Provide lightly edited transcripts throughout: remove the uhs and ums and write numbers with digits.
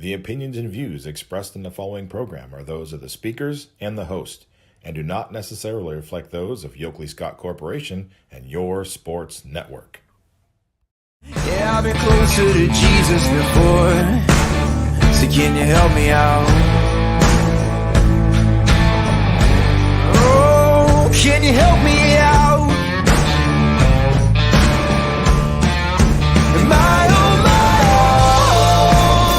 The opinions and views expressed in the following program are those of the speakers and the host, and do not necessarily reflect those of Yoakley Scott Corporation and your sports network. Yeah, I've been closer to Jesus before, so can you help me out? Oh, can you help me out? Am I on my own?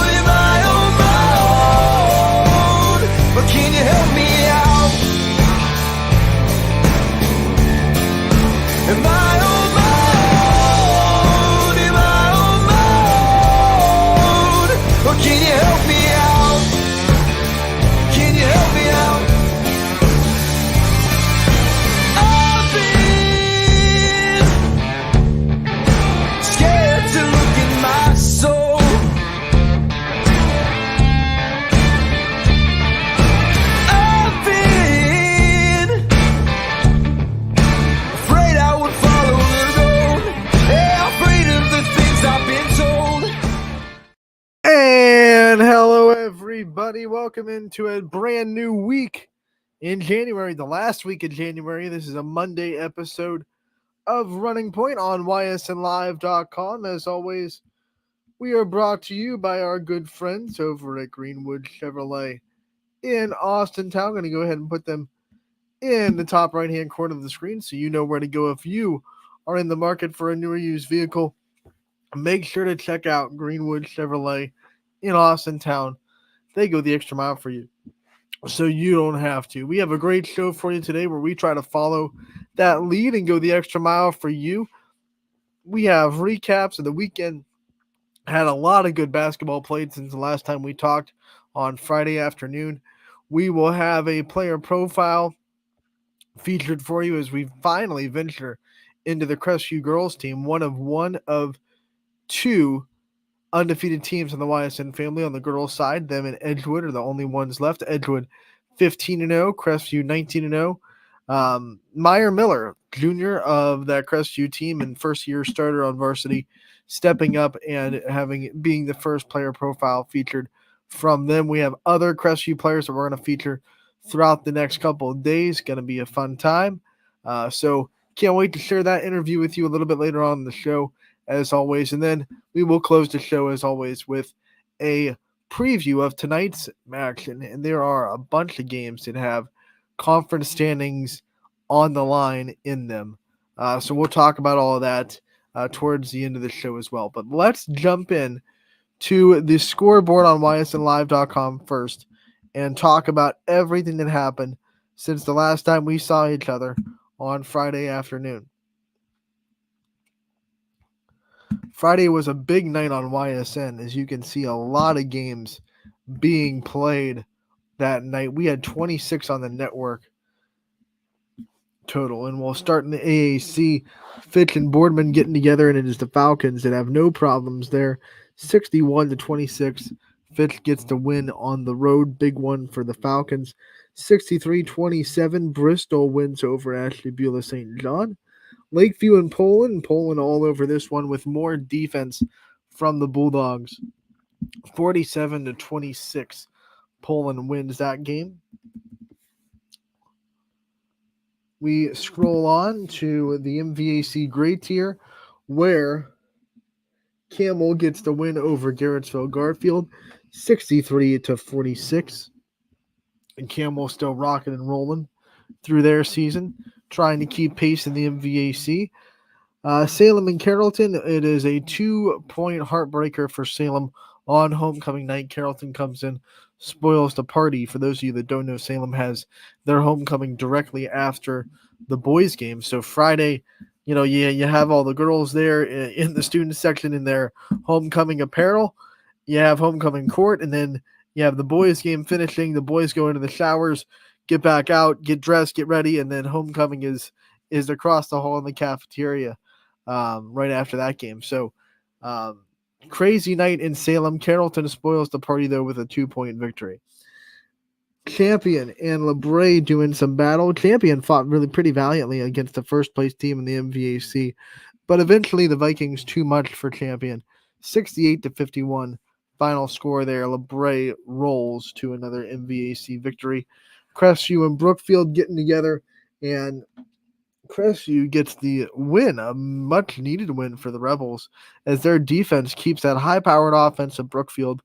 Am I on my own? But can you help me out? Am I on my own? Am I on my own? Or can you help me out? Can you help me out? I've been scared to look in my soul. I've been afraid I would follow the road. Yeah, afraid of the things I've been told. And hello, everybody. Welcome into a brand new week in January, the last week of January. This is a Monday episode of Running Point on ysnlive.com. As always, we are brought to you by our good friends over at Greenwood Chevrolet in Austin Town. I'm going to go ahead and put them in the top right-hand corner of the screen so you know where to go if you are in the market for a new or used vehicle. Make sure to check out Greenwood Chevrolet in Austin Town. They go the extra mile for you, so you don't have to. We have a great show for you today where we try to follow that lead and go the extra mile for you. We have recaps of the weekend. Had a lot of good basketball played since the last time we talked on Friday afternoon. We will have a player profile featured for you as we finally venture into the Crestview girls team, one of two undefeated teams in the YSN family on the girls' side. Them and Edgewood are the only ones left. Edgewood 15-0, Crestview 19-0. Meyer Miller, junior of that Crestview team and first-year starter on varsity, stepping up and being the first player profile featured from them. We have other Crestview players that we're going to feature throughout the next couple of days. Going to be a fun time. So can't wait to share that interview with you a little bit later on in the show, as always. And then we will close the show, as always, with a preview of tonight's action. And there are a bunch of games that have conference standings on the line in them. So we'll talk about all of that towards the end of the show as well. But let's jump in to the scoreboard on ysnlive.com first and talk about everything that happened since the last time we saw each other on Friday afternoon. Friday was a big night on YSN. As you can see, a lot of games being played that night. We had 26 on the network total. And we'll start in the AAC. Fitch and Boardman getting together, and it is the Falcons that have no problems there. 61-26. Fitch gets the win on the road. Big one for the Falcons. 63-27. Bristol wins over Ashley Beulah St. John. Lakeview and Poland all over this one with more defense from the Bulldogs. 47-26. Poland wins that game. We scroll on to the MVAC grade tier, where Camel gets the win over Garrettsville Garfield, 63-46. And Camel still rocking and rolling through their season, trying to keep pace in the MVAC. Salem and Carrollton, it is a 2-point heartbreaker for Salem on homecoming night. Carrollton comes in, spoils the party. For those of you that don't know, Salem has their homecoming directly after the boys' game. So Friday, you have all the girls there in the student section in their homecoming apparel. You have homecoming court, and then you have the boys' game finishing. The boys go into the showers, get back out, get dressed, get ready, and then homecoming is across the hall in the cafeteria right after that game. So crazy night in Salem. Carrollton spoils the party, though, with a 2-point victory. Champion and LeBray doing some battle. Champion fought really pretty valiantly against the first-place team in the MVAC, but eventually the Vikings too much for Champion. 68-51. Final score there, LeBray rolls to another MVAC victory. Crestview and Brookfield getting together, and Crestview gets the win, a much needed win for the Rebels, as their defense keeps that high powered offense of Brookfield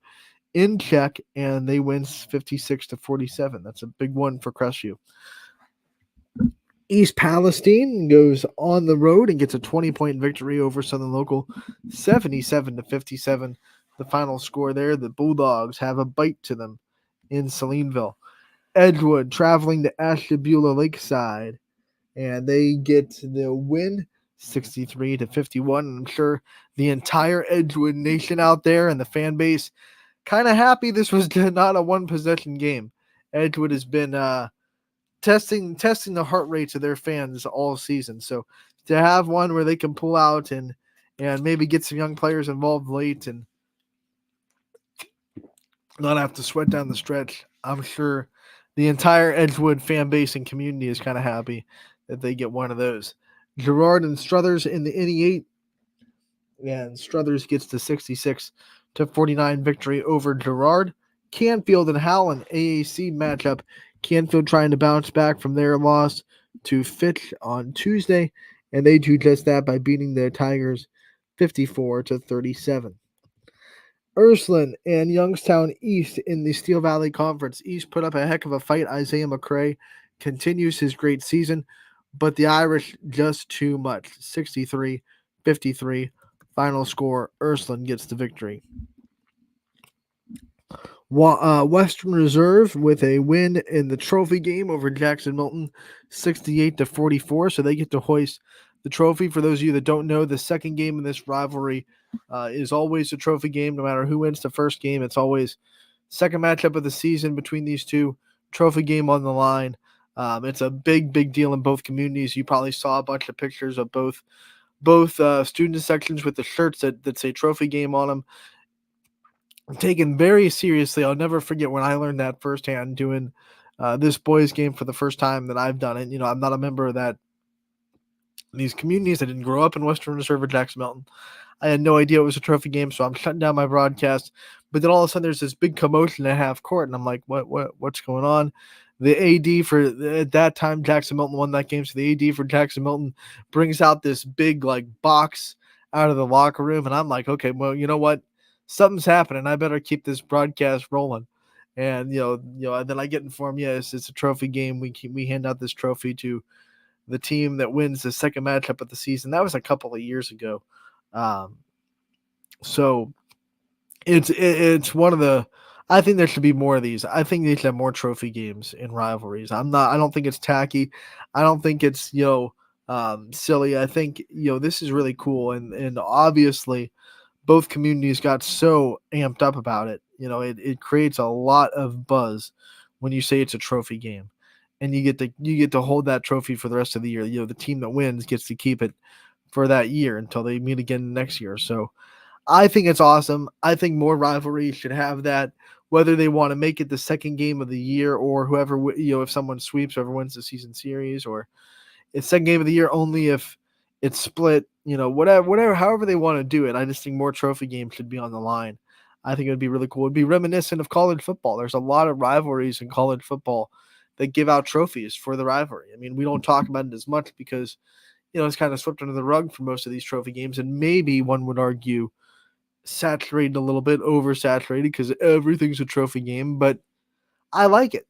in check, and they win 56-47. That's a big one for Crestview. East Palestine goes on the road and gets a 20-point victory over Southern Local, 77-57. The final score there, the Bulldogs have a bite to them in Salineville. Edgewood traveling to Ashtabula Lakeside, and they get the win, 63-51. I'm sure the entire Edgewood nation out there and the fan base kind of happy this was not a one-possession game. Edgewood has been testing the heart rates of their fans all season. So to have one where they can pull out and maybe get some young players involved late and not have to sweat down the stretch, I'm sure the entire Edgewood fan base and community is kind of happy that they get one of those. Girard and Struthers in the NE8, and Struthers gets the 66-49 victory over Girard. Canfield and Howland AAC matchup. Canfield trying to bounce back from their loss to Fitch on Tuesday, and they do just that by beating the Tigers 54-37. Ursuline and Youngstown East in the Steel Valley Conference. East put up a heck of a fight. Isaiah McCrae continues his great season, but the Irish just too much. 63-53. Final score, Ursuline gets the victory. Western Reserve with a win in the trophy game over Jackson Milton, 68-44. So they get to hoist the trophy. For those of you that don't know, the second game in this rivalry is always a trophy game. No matter who wins the first game, it's always second matchup of the season between these two. Trophy game on the line. It's a big deal in both communities. You probably saw a bunch of pictures of both student sections with the shirts that say trophy game on them. Taken very seriously. I'll never forget when I learned that firsthand doing this boys game for the first time that I've done it. You know, I'm not a member of these communities. I didn't grow up in Western Reserve or Jackson Mountain. I had no idea it was a trophy game, so I'm shutting down my broadcast. But then all of a sudden there's this big commotion at half court, and I'm like, what's going on? The AD for at that time, Jackson Milton won that game. So the AD for Jackson Milton brings out this big like box out of the locker room, and I'm like, okay, well, you know what? Something's happening. I better keep this broadcast rolling. And then I get informed, yes, it's a trophy game. We hand out this trophy to the team that wins the second matchup of the season. That was a couple of years ago. So it's one of the. I think there should be more of these. I think they should have more trophy games in rivalries. I don't think it's tacky. I don't think it's silly. I think this is really cool, and obviously both communities got so amped up about it. It creates a lot of buzz when you say it's a trophy game, and you get to hold that trophy for the rest of the year. The team that wins gets to keep it for that year until they meet again next year. So I think it's awesome. I think more rivalries should have that, whether they want to make it the second game of the year or whoever, if someone sweeps, whoever wins the season series, or it's second game of the year only if it's split, whatever, however they want to do it. I just think more trophy games should be on the line. I think it would be really cool. It'd be reminiscent of college football. There's a lot of rivalries in college football that give out trophies for the rivalry. I mean, we don't talk about it as much because, it's kind of swept under the rug for most of these trophy games. And maybe one would argue saturated a little bit, oversaturated because everything's a trophy game, but I like it.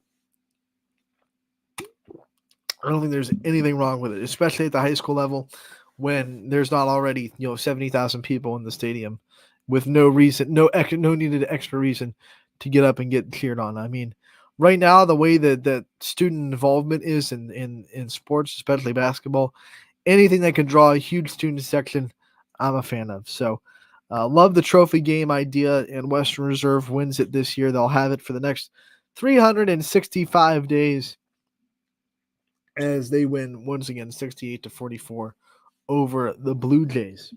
I don't think there's anything wrong with it, especially at the high school level when there's not already, 70,000 people in the stadium with no reason, no needed extra reason to get up and get cheered on. I mean, right now, the way that student involvement is in sports, especially basketball, anything that can draw a huge student section, I'm a fan of. So, love the trophy game idea, and Western Reserve wins it this year. They'll have it for the next 365 days as they win once again 68-44 over the Blue Jays.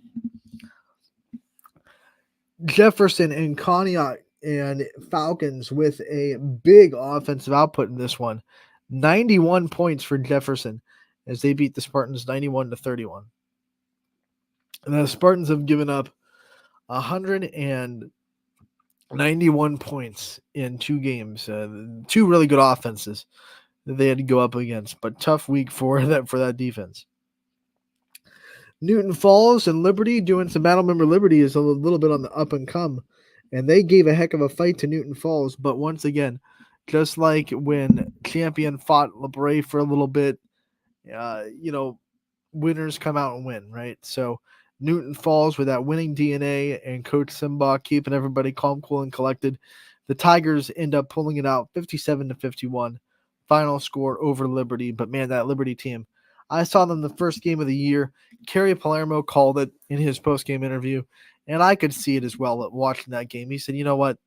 Jefferson and Conneaut and Falcons with a big offensive output in this one. 91 points for Jefferson as they beat the Spartans 91-31. And the Spartans have given up 100 and 91 points in 2 games. 2 really good offenses that they had to go up against, but tough week for that defense. Newton Falls and Liberty doing some battle. Remember, Liberty is a little bit on the up and come, and they gave a heck of a fight to Newton Falls. But once again, just like when Champion fought LeBray for a little bit, winners come out and win, right? So Newton Falls with that winning DNA and Coach Simba keeping everybody calm, cool, and collected. The Tigers end up pulling it out 57-51. Final score over Liberty. But man, that Liberty team, I saw them the first game of the year. Kerry Palermo called it in his post-game interview, and I could see it as well watching that game. He said, you know what?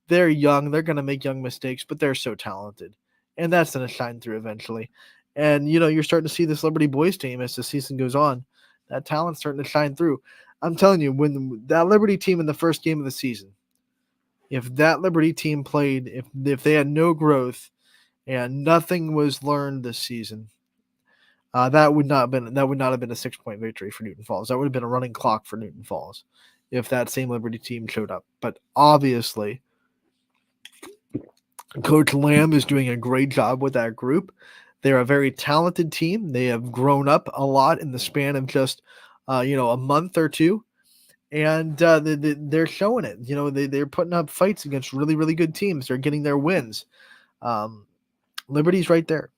They're young. They're going to make young mistakes, but they're so talented. And that's going to shine through eventually. And, you're starting to see this Liberty boys team as the season goes on. That talent's starting to shine through. I'm telling you, when that Liberty team in the first game of the season, if that Liberty team played, if they had no growth and nothing was learned this season, that would not have been a 6-point victory for Newton Falls. That would have been a running clock for Newton Falls if that same Liberty team showed up. But obviously, Coach Lamb is doing a great job with that group. They're a very talented team. They have grown up a lot in the span of just, a month or two, and they're showing it. They're putting up fights against really, really good teams. They're getting their wins. Liberty's right there.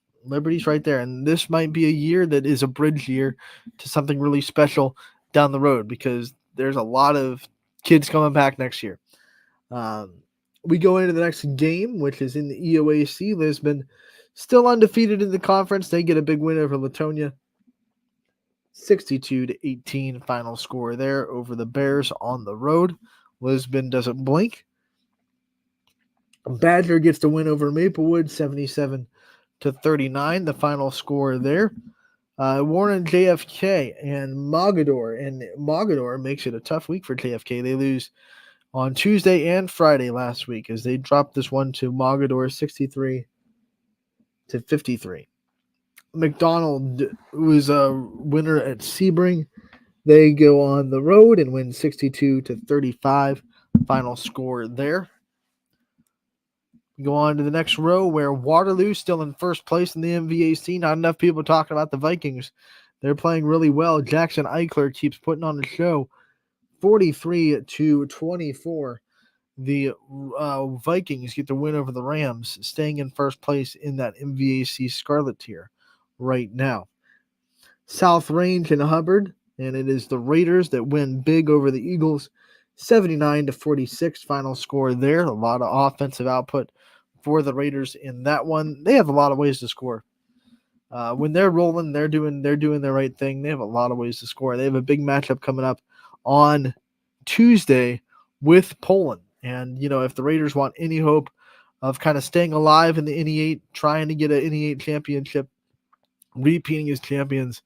And this might be a year that is a bridge year to something really special down the road because there's a lot of kids coming back next year. We go into the next game, which is in the EOAC. Lisbon still undefeated in the conference. They get a big win over Latonia. 62-18 final score there over the Bears on the road. Lisbon doesn't blink. Badger gets the win over Maplewood, 77-39, the final score there. Warren JFK and Mogador makes it a tough week for JFK. They lose on Tuesday and Friday last week as they dropped this one to Mogador 63-53. McDonald was a winner at Sebring. They go on the road and win 62-35. Final score there. Go on to the next row where Waterloo still in first place in the MVAC. Not enough people talking about the Vikings. They're playing really well. Jackson Eichler keeps putting on the show. 43-24. The Vikings get the win over the Rams, staying in first place in that MVAC Scarlet tier right now. South Range and Hubbard, and it is the Raiders that win big over the Eagles. 79-46 final score there. A lot of offensive output for the Raiders in that one. They have a lot of ways to score. When they're rolling, they're doing the right thing. They have a lot of ways to score. They have a big matchup coming up on Tuesday with Poland. And, if the Raiders want any hope of kind of staying alive in the NE8, trying to get an NE8 championship, repeating as champions,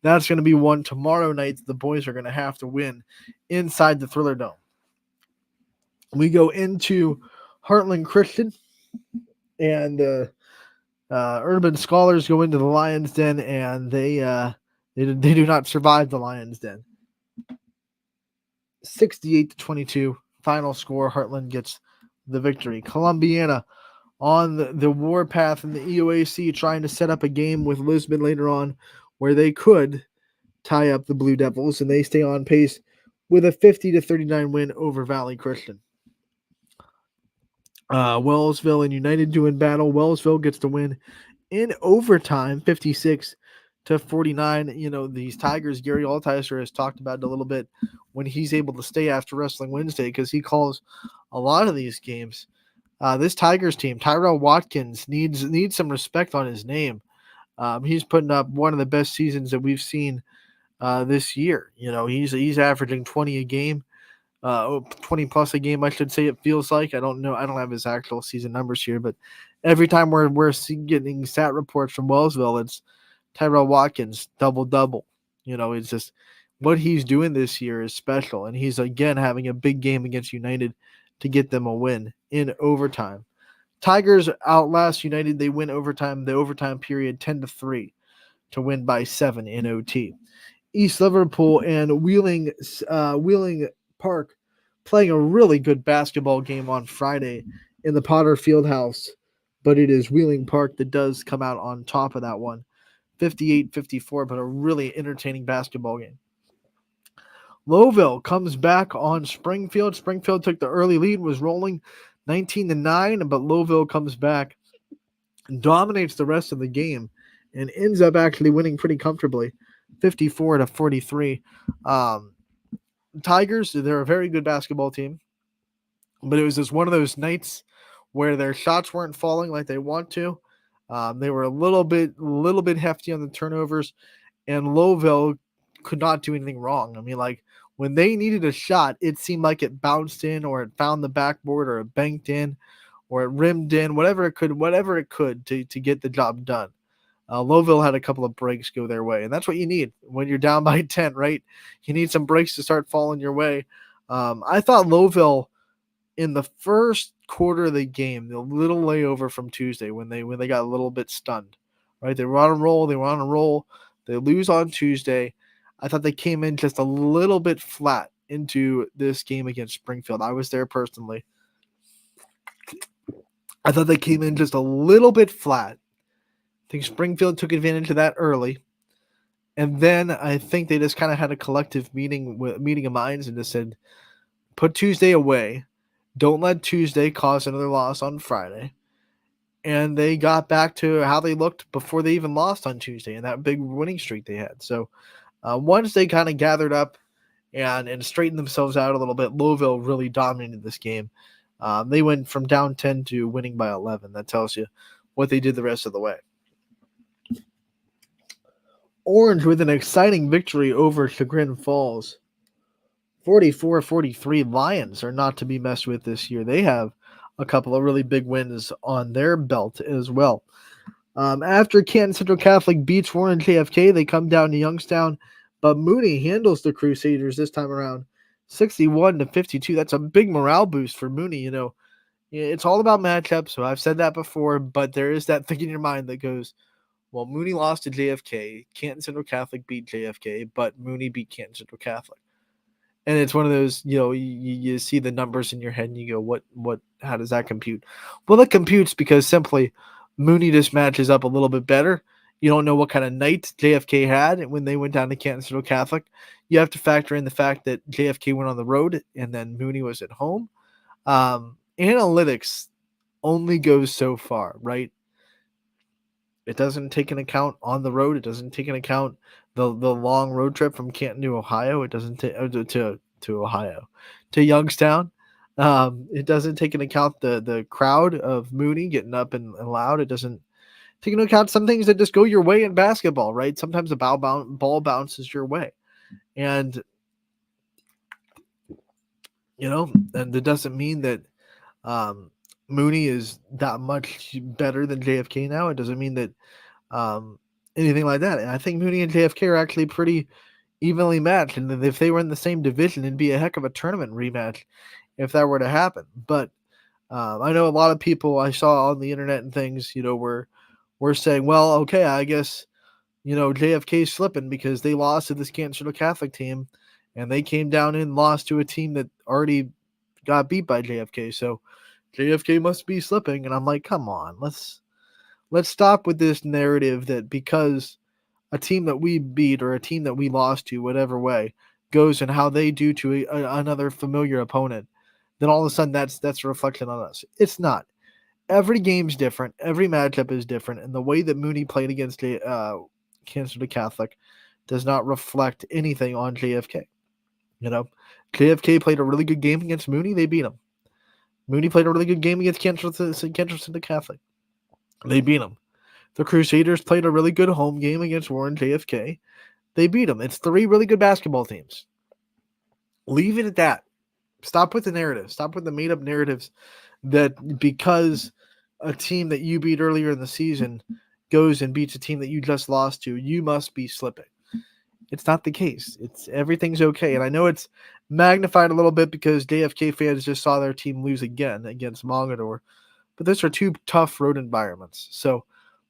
that's going to be one tomorrow night that the boys are going to have to win inside the Thriller Dome. We go into Heartland Christian, and Urban Scholars go into the Lions Den, and they do not survive the Lions Den. 68-22 final score. Heartland gets the victory. Columbiana on the warpath in the EOAC, trying to set up a game with Lisbon later on where they could tie up the Blue Devils, and they stay on pace with a 50-39 win over Valley Christian. Wellsville and United doing battle. Wellsville gets the win in overtime, 56-49. These Tigers, Gary Altizer has talked about it a little bit when he's able to stay after Wrestling Wednesday because he calls a lot of these games. This Tigers team, Tyrell Watkins, needs some respect on his name. He's putting up one of the best seasons that we've seen this year. He's averaging 20 a game, 20 plus a game, I should say. It feels like. I don't know. I don't have his actual season numbers here, but every time we're getting stat reports from Wellsville, it's Tyrell Watkins double. It's just what he's doing this year is special, and he's again having a big game against United to get them a win in overtime. Tigers outlast United. They win overtime. The overtime period 10-3 to win by 7 in OT. East Liverpool and Wheeling Park playing a really good basketball game on Friday in the Potter Fieldhouse, but it is Wheeling Park that does come out on top of that one. 58-54, but a really entertaining basketball game. Lowville comes back on Springfield. Springfield took the early lead, was rolling 19-9, but Lowville comes back and dominates the rest of the game and ends up actually winning pretty comfortably, 54-43. Tigers, they're a very good basketball team, but it was just one of those nights where their shots weren't falling like they want to. They were a little bit hefty on the turnovers, and Lowville could not do anything wrong. I mean, like when they needed a shot, it seemed like it bounced in, or it found the backboard, or it banked in, or it rimmed in, whatever it could to get the job done. Lowville had a couple of breaks go their way, and that's what you need when you're down by 10, right? You need some breaks to start falling your way. I thought Lowville in the first quarter of the game, the little layover from Tuesday when they got a little bit stunned, right? They were on a roll. They lose on Tuesday. I thought they came in just a little bit flat into this game against Springfield. I was there personally. I thought they came in just a little bit flat. I think Springfield took advantage of that early. And then I think they just kind of had a collective meeting of minds and just said, put Tuesday away. Don't let Tuesday cause another loss on Friday. And they got back to how they looked before they even lost on Tuesday and that big winning streak they had. So once they kind of gathered up and straightened themselves out a little bit, Lowville really dominated this game. They went from down 10 to winning by 11. That tells you what they did the rest of the way. Orange with an exciting victory over Chagrin Falls. 44-43. Lions are not to be messed with this year. They have a couple of really big wins on their belt as well. After Canton Central Catholic beats Warren JFK, they come down to Youngstown, but Mooney handles the Crusaders this time around, 61-52. That's a big morale boost for Mooney. You know, it's all about matchups. So I've said that before, but there is that thing in your mind that goes, well, Mooney lost to JFK. Canton Central Catholic beat JFK, but Mooney beat Canton Central Catholic. And it's one of those, you know, you see the numbers in your head and you go, how does that compute? Well, it computes because simply Mooney just matches up a little bit better. You don't know what kind of night JFK had when they went down to Canton Central Catholic. You have to factor in the fact that JFK went on the road and then Mooney was at home. Analytics only goes so far, right? It doesn't take an account on the road. It doesn't take an account the long road trip from Canton to Ohio. It doesn't take to Ohio, to Youngstown. It doesn't take into account the crowd of Mooney getting up and loud. It doesn't take into account some things that just go your way in basketball, right? Sometimes the ball bounces your way, and you know, and it doesn't mean that Mooney is that much better than JFK now. It doesn't mean that anything like that. And I think Mooney and JFK are actually pretty evenly matched. And if they were in the same division, it'd be a heck of a tournament rematch if that were to happen. But I know a lot of people I saw on the internet and things, you know, were saying, well, okay, I guess, you know, JFK's slipping because they lost to this Canton Central Catholic team and they came down and lost to a team that already got beat by JFK. So JFK must be slipping. And I'm like, come on, let's stop with this narrative that because a team that we beat or a team that we lost to, whatever way, goes and how they do to another familiar opponent, then all of a sudden that's a reflection on us. It's not. Every game's different. Every matchup is different. And the way that Mooney played against Canton Central Catholic does not reflect anything on JFK. You know, JFK played a really good game against Mooney. They beat him. Mooney played a really good game against Canton Central Catholic. They beat him. The Crusaders played a really good home game against Warren JFK. They beat them. It's 3 really good basketball teams. Leave it at that. Stop with the narrative. Stop with the made-up narratives that because a team that you beat earlier in the season goes and beats a team that you just lost to, you must be slipping. It's not the case. Everything's okay. And I know it's magnified a little bit because JFK fans just saw their team lose again against Mogador. But those are 2 tough road environments. So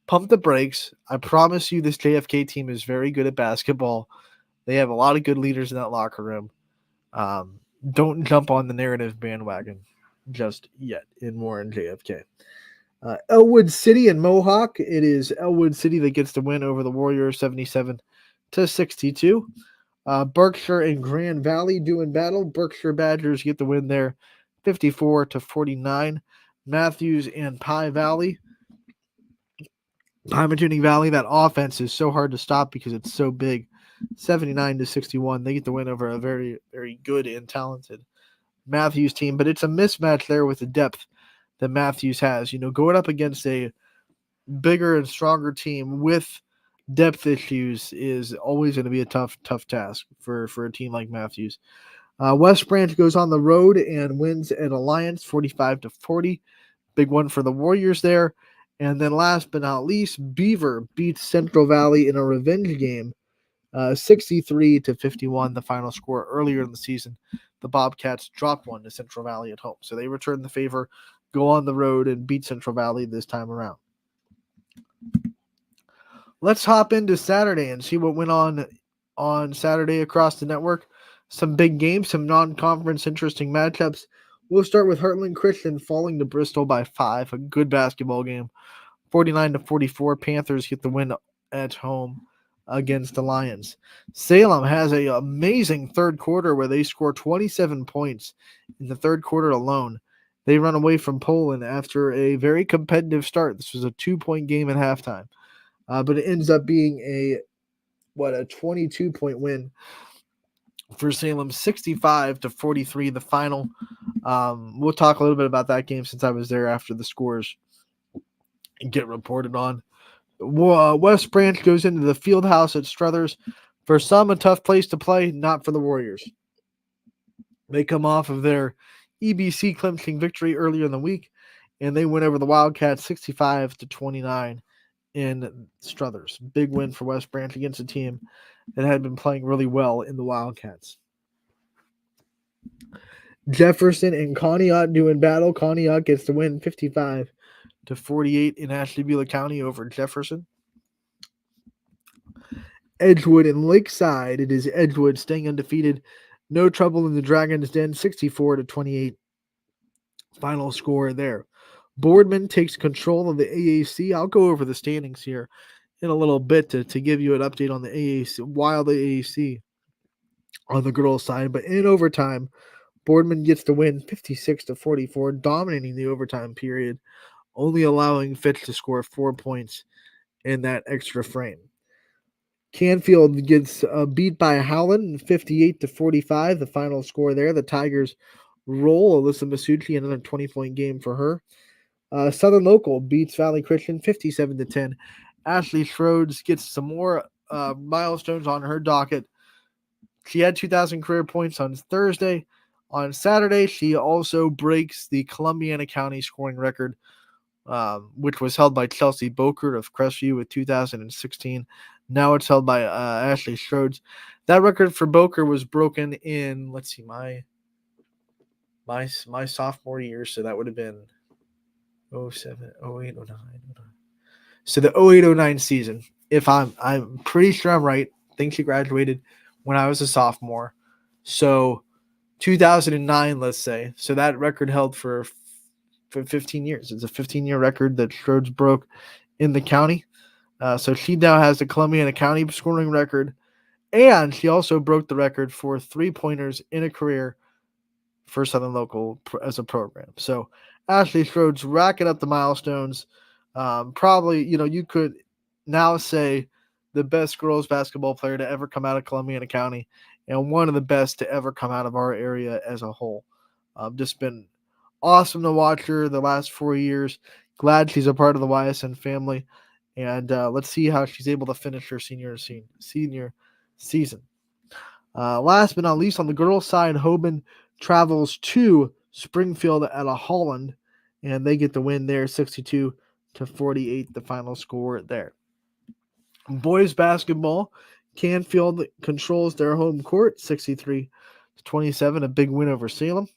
pump the brakes. I promise you this JFK team is very good at basketball. They have a lot of good leaders in that locker room. don't jump on the narrative bandwagon just yet in Warren JFK. Elwood City and Mohawk. It is Elwood City that gets the win over the Warriors 77-62. Berkshire and Grand Valley doing battle. Berkshire Badgers get the win there 54-49. Matthews and Pie Valley. Pymatuning Valley, that offense is so hard to stop because it's so big. 79-61. They get the win over a very, very good and talented Matthews team, but it's a mismatch there with the depth that Matthews has. Going up against a bigger and stronger team with depth issues is always going to be a tough task for a team like Matthews. West Branch goes on the road and wins at Alliance 45-40. Big one for the Warriors there. And then last but not least, Beaver beats Central Valley in a revenge game, 63-51, the final score. Earlier in the season, the Bobcats dropped one to Central Valley at home. So they return the favor, go on the road, and beat Central Valley this time around. Let's hop into Saturday and see what went on Saturday across the network. Some big games, some non-conference interesting matchups. We'll start with Heartland Christian falling to Bristol by 5. A good basketball game. 49-44. Panthers get the win at home against the Lions. Salem has an amazing third quarter where they score 27 points in the third quarter alone. They run away from Poland after a very competitive start. This was a 2-point game at halftime. But it ends up being a 22-point win for Salem, 65-43, the final. We'll talk a little bit about that game since I was there after the scores get reported on. West Branch goes into the field house at Struthers. For some, a tough place to play, not for the Warriors. They come off of their EBC clinching victory earlier in the week, and they win over the Wildcats 65-29 in Struthers. Big win for West Branch against a team that had been playing really well in the Wildcats. Jefferson and Conneaut doing battle. Conneaut gets the win 55-48 in Ashtabula County over Jefferson. Edgewood and Lakeside. It is Edgewood staying undefeated. No trouble in the Dragon's Den, 64-28. Final score there. Boardman takes control of the AAC. I'll go over the standings here in a little bit to give you an update on the AAC, Wild AAC on the girls' side. But in overtime, Boardman gets the win 56-44, dominating the overtime period, only allowing Fitch to score 4 points in that extra frame. Canfield gets beat by Howland 58-45, the final score there. The Tigers roll. Alyssa Masucci, another 20-point game for her. Southern Local beats Valley Christian 57-10. Ashley Schroeds gets some more milestones on her docket. She had 2,000 career points on Thursday. On Saturday, she also breaks the Columbiana County scoring record, which was held by Chelsea Bokert of Crestview with 2016. Now it's held by Ashley Schroeds. That record for Bokert was broken in, let's see, my sophomore year, so that would have been 07, 08, 09. So the 08-09 season, if I'm pretty sure I'm right. I think she graduated when I was a sophomore. So 2009, let's say. So that record held for 15 years. It's a 15-year record that Schroeds broke in the county. So she now has the Columbiana County scoring record, and she also broke the record for 3-pointers in a career for Southern Local as a program. So Ashley Schroeds racking up the milestones. Probably, you could now say the best girls basketball player to ever come out of Columbiana County and one of the best to ever come out of our area as a whole. Just been awesome to watch her the last 4 years. Glad she's a part of the YSN family. And let's see how she's able to finish her senior season. Last but not least, on the girls' side, Hoban travels to Springfield at a Holland, and they get the win there, 62-48, the final score there. Boys basketball, Canfield controls their home court, 63-27, a big win over Salem.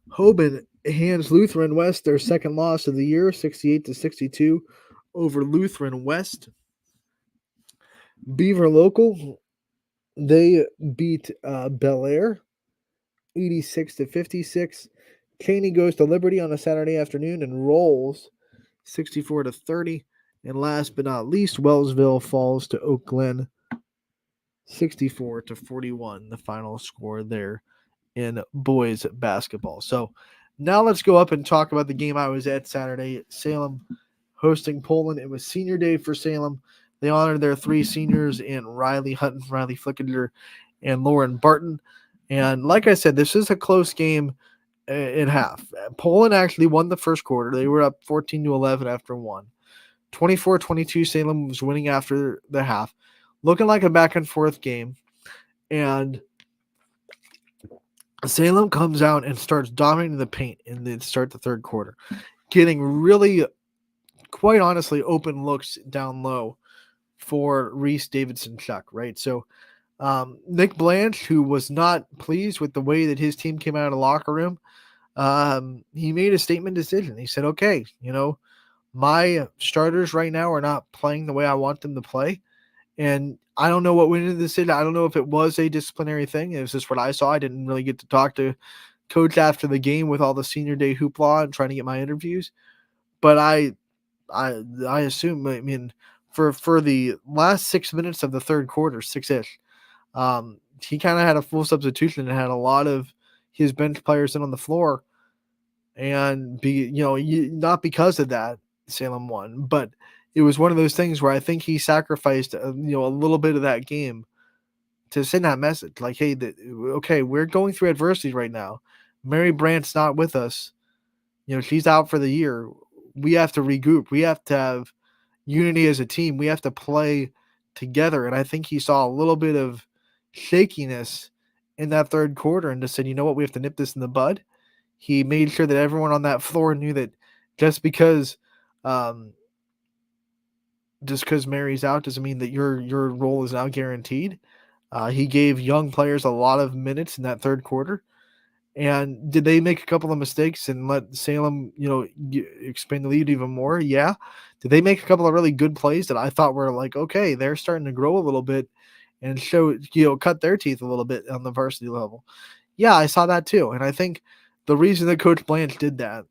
Hoban hands Lutheran West their second loss of the year, 68-62 over Lutheran West. Beaver Local, they beat Bel Air 86-56. Cheney goes to Liberty on a Saturday afternoon and rolls 64-30. And last but not least, Wellsville falls to Oak Glen 64-41, the final score there in boys basketball. So now let's go up and talk about the game I was at Saturday. Salem hosting Poland. It was senior day for Salem. They honored their three seniors in Riley Hutton, Riley Flickinger, and Lauren Barton. And like I said, this is a close game in half. Poland actually won the first quarter. They were up 14-11 after one. 24-22, Salem was winning after the half. Looking like a back and forth game. And Salem comes out and starts dominating the paint in the start the third quarter, getting really, quite honestly, open looks down low for Reese Davidson Chuck, right? So Nick Blanche, who was not pleased with the way that his team came out of the locker room, he made a statement decision. He said, okay, my starters right now are not playing the way I want them to play. And I don't know what went into the decision. I don't know if it was a disciplinary thing. It was just what I saw. I didn't really get to talk to coach after the game with all the senior day hoopla and trying to get my interviews. But I assume, I mean, for the last 6 minutes of the third quarter, 6-ish, he kind of had a full substitution and had a lot of his bench players in on the floor. And not because of that, Salem won, but it was one of those things where I think he sacrificed, a little bit of that game to send that message, like, hey, okay, we're going through adversity right now. Mary Brandt's not with us. She's out for the year. We have to regroup. We have to have unity as a team. We have to play together. And I think he saw a little bit of shakiness in that third quarter and just said, you know what, we have to nip this in the bud. He made sure that everyone on that floor knew that just because Mary's out doesn't mean that your role is now guaranteed. He gave young players a lot of minutes in that third quarter. And did they make a couple of mistakes and let Salem, expand the lead even more? Yeah. Did they make a couple of really good plays that I thought were like, okay, they're starting to grow a little bit and show, cut their teeth a little bit on the varsity level? Yeah, I saw that too. And I think the reason that Coach Blanche did that,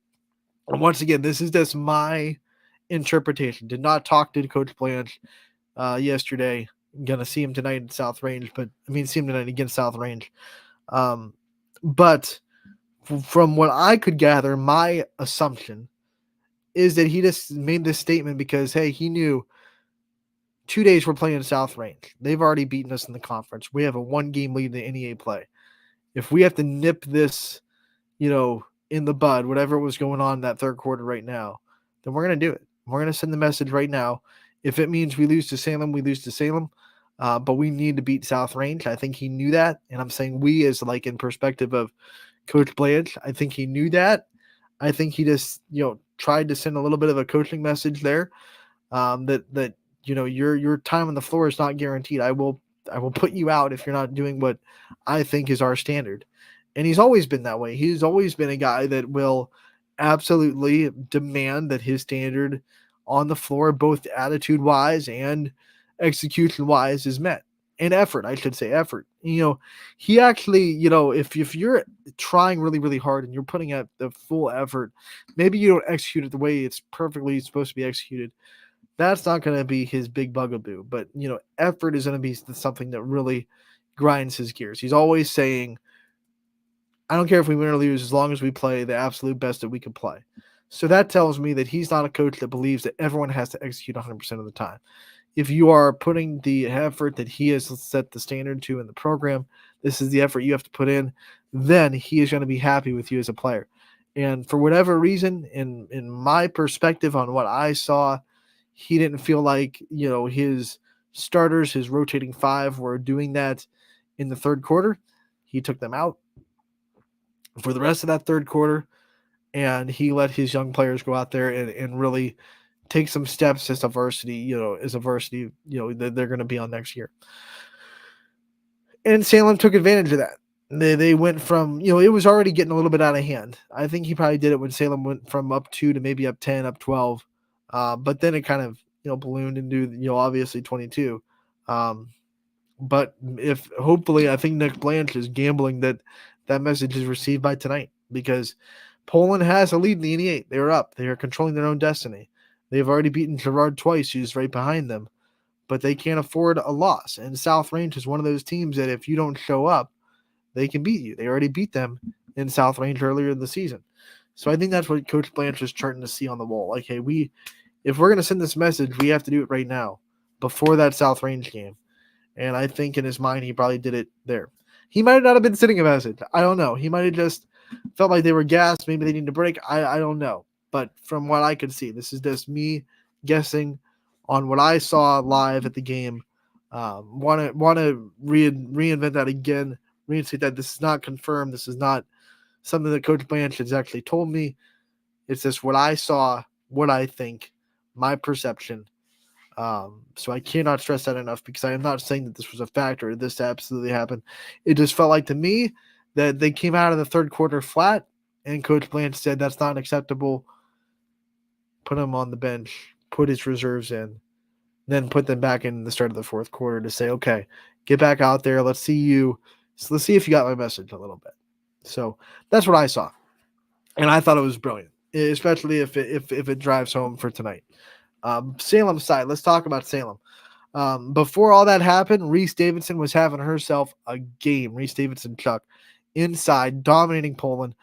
and once again, this is just my interpretation. Did not talk to Coach Blanche yesterday. I'm gonna see him tonight in South Range, see him tonight against South Range. But from what I could gather, my assumption is that he just made this statement because, hey, he knew 2 days we're playing South Range. They've already beaten us in the conference. We have a 1-game lead in the NEA play. If we have to nip this, in the bud, whatever was going on in that third quarter right now, then we're going to do it. We're going to send the message right now. If it means we lose to Salem, we lose to Salem. But we need to beat South Range. I think he knew that. And I'm saying we as like in perspective of Coach Blanche. I think he knew that. I think he just, tried to send a little bit of a coaching message there. That your time on the floor is not guaranteed. I will put you out if you're not doing what I think is our standard. And he's always been that way. He's always been a guy that will absolutely demand that his standard on the floor, both attitude wise and execution wise, is met. And effort, I should say effort. He actually, if you're trying really, really hard and you're putting out the full effort, maybe you don't execute it the way it's perfectly supposed to be executed. That's not going to be his big bugaboo. But, effort is going to be something that really grinds his gears. He's always saying, I don't care if we win or lose as long as we play the absolute best that we can play. So that tells me that he's not a coach that believes that everyone has to execute 100% of the time. If you are putting the effort that he has set the standard to in the program, this is the effort you have to put in, then he is going to be happy with you as a player. And for whatever reason, in my perspective on what I saw, he didn't feel like, his starters, his rotating five were doing that in the third quarter. He took them out for the rest of that third quarter, and he let his young players go out there and really take some steps as a varsity, that they're going to be on next year. And Salem took advantage of that. They went from, it was already getting a little bit out of hand. I think he probably did it when Salem went from up 2 to maybe up 10, up 12. But then it kind of, ballooned into, obviously 22. But hopefully, I think Nick Blanche is gambling that that message is received by tonight, because Poland has a lead in the 88. They are up. They are controlling their own destiny. They've already beaten Girard twice, who's right behind them, but they can't afford a loss. And South Range is one of those teams that if you don't show up, they can beat you. They already beat them in South Range earlier in the season. So I think that's what Coach Blanche is starting to see on the wall. Like, hey, if we're going to send this message, we have to do it right now, before that South Range game. And I think in his mind, he probably did it there. He might not have been sending a message. I don't know. He might have just felt like they were gassed. Maybe they need to break. I don't know. But from what I could see, this is just me guessing on what I saw live at the game. Want to reinvent that again, reinstate that this is not confirmed. This is not something that Coach Blanche has actually told me. It's just what I saw, what I think, my perception. So I cannot stress that enough, because I am not saying that this was a factor. This absolutely happened. It just felt like to me that they came out of the third quarter flat, and Coach Blanche said that's not acceptable. Put him on the bench, put his reserves in, then put them back in the start of the fourth quarter to say, okay, get back out there. Let's see you. So let's see if you got my message a little bit. So that's what I saw. And I thought it was brilliant, especially if it drives home for tonight. Salem side, let's talk about Salem. Before all that happened, Reese Davidson was having herself a game. Reese Davidson Chuck inside, dominating Poland.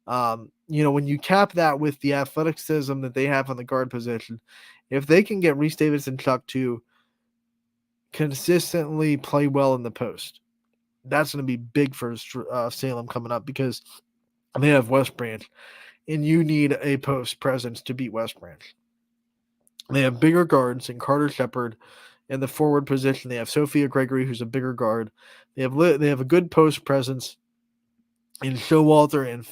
When you cap that with the athleticism that they have on the guard position, if they can get Reese Davidson Chuck to consistently play well in the post, that's going to be big for Salem coming up, because they have West Branch, and you need a post presence to beat West Branch. They have bigger guards in Carter Shepard in the forward position. They have Sophia Gregory, who's a bigger guard. They have a good post presence in Showalter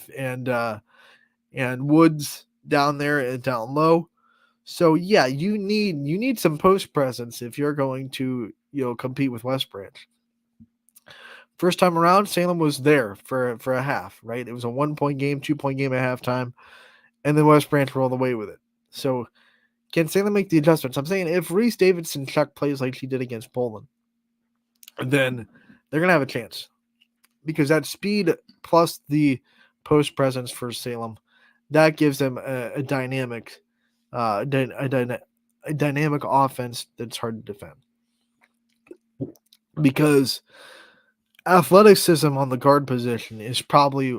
and Woods down there and down low. So yeah, you need some post presence if you're going to compete with West Branch. First time around, Salem was there for a half, right? It was a 1-point game, 2-point game at halftime, and then West Branch rolled away with it. So can Salem make the adjustments? I'm saying if Reese Davidson Chuck plays like she did against Poland, then they're going to have a chance, because that speed plus the post presence for Salem, that gives them a dynamic offense that's hard to defend. Because athleticism on the guard position is probably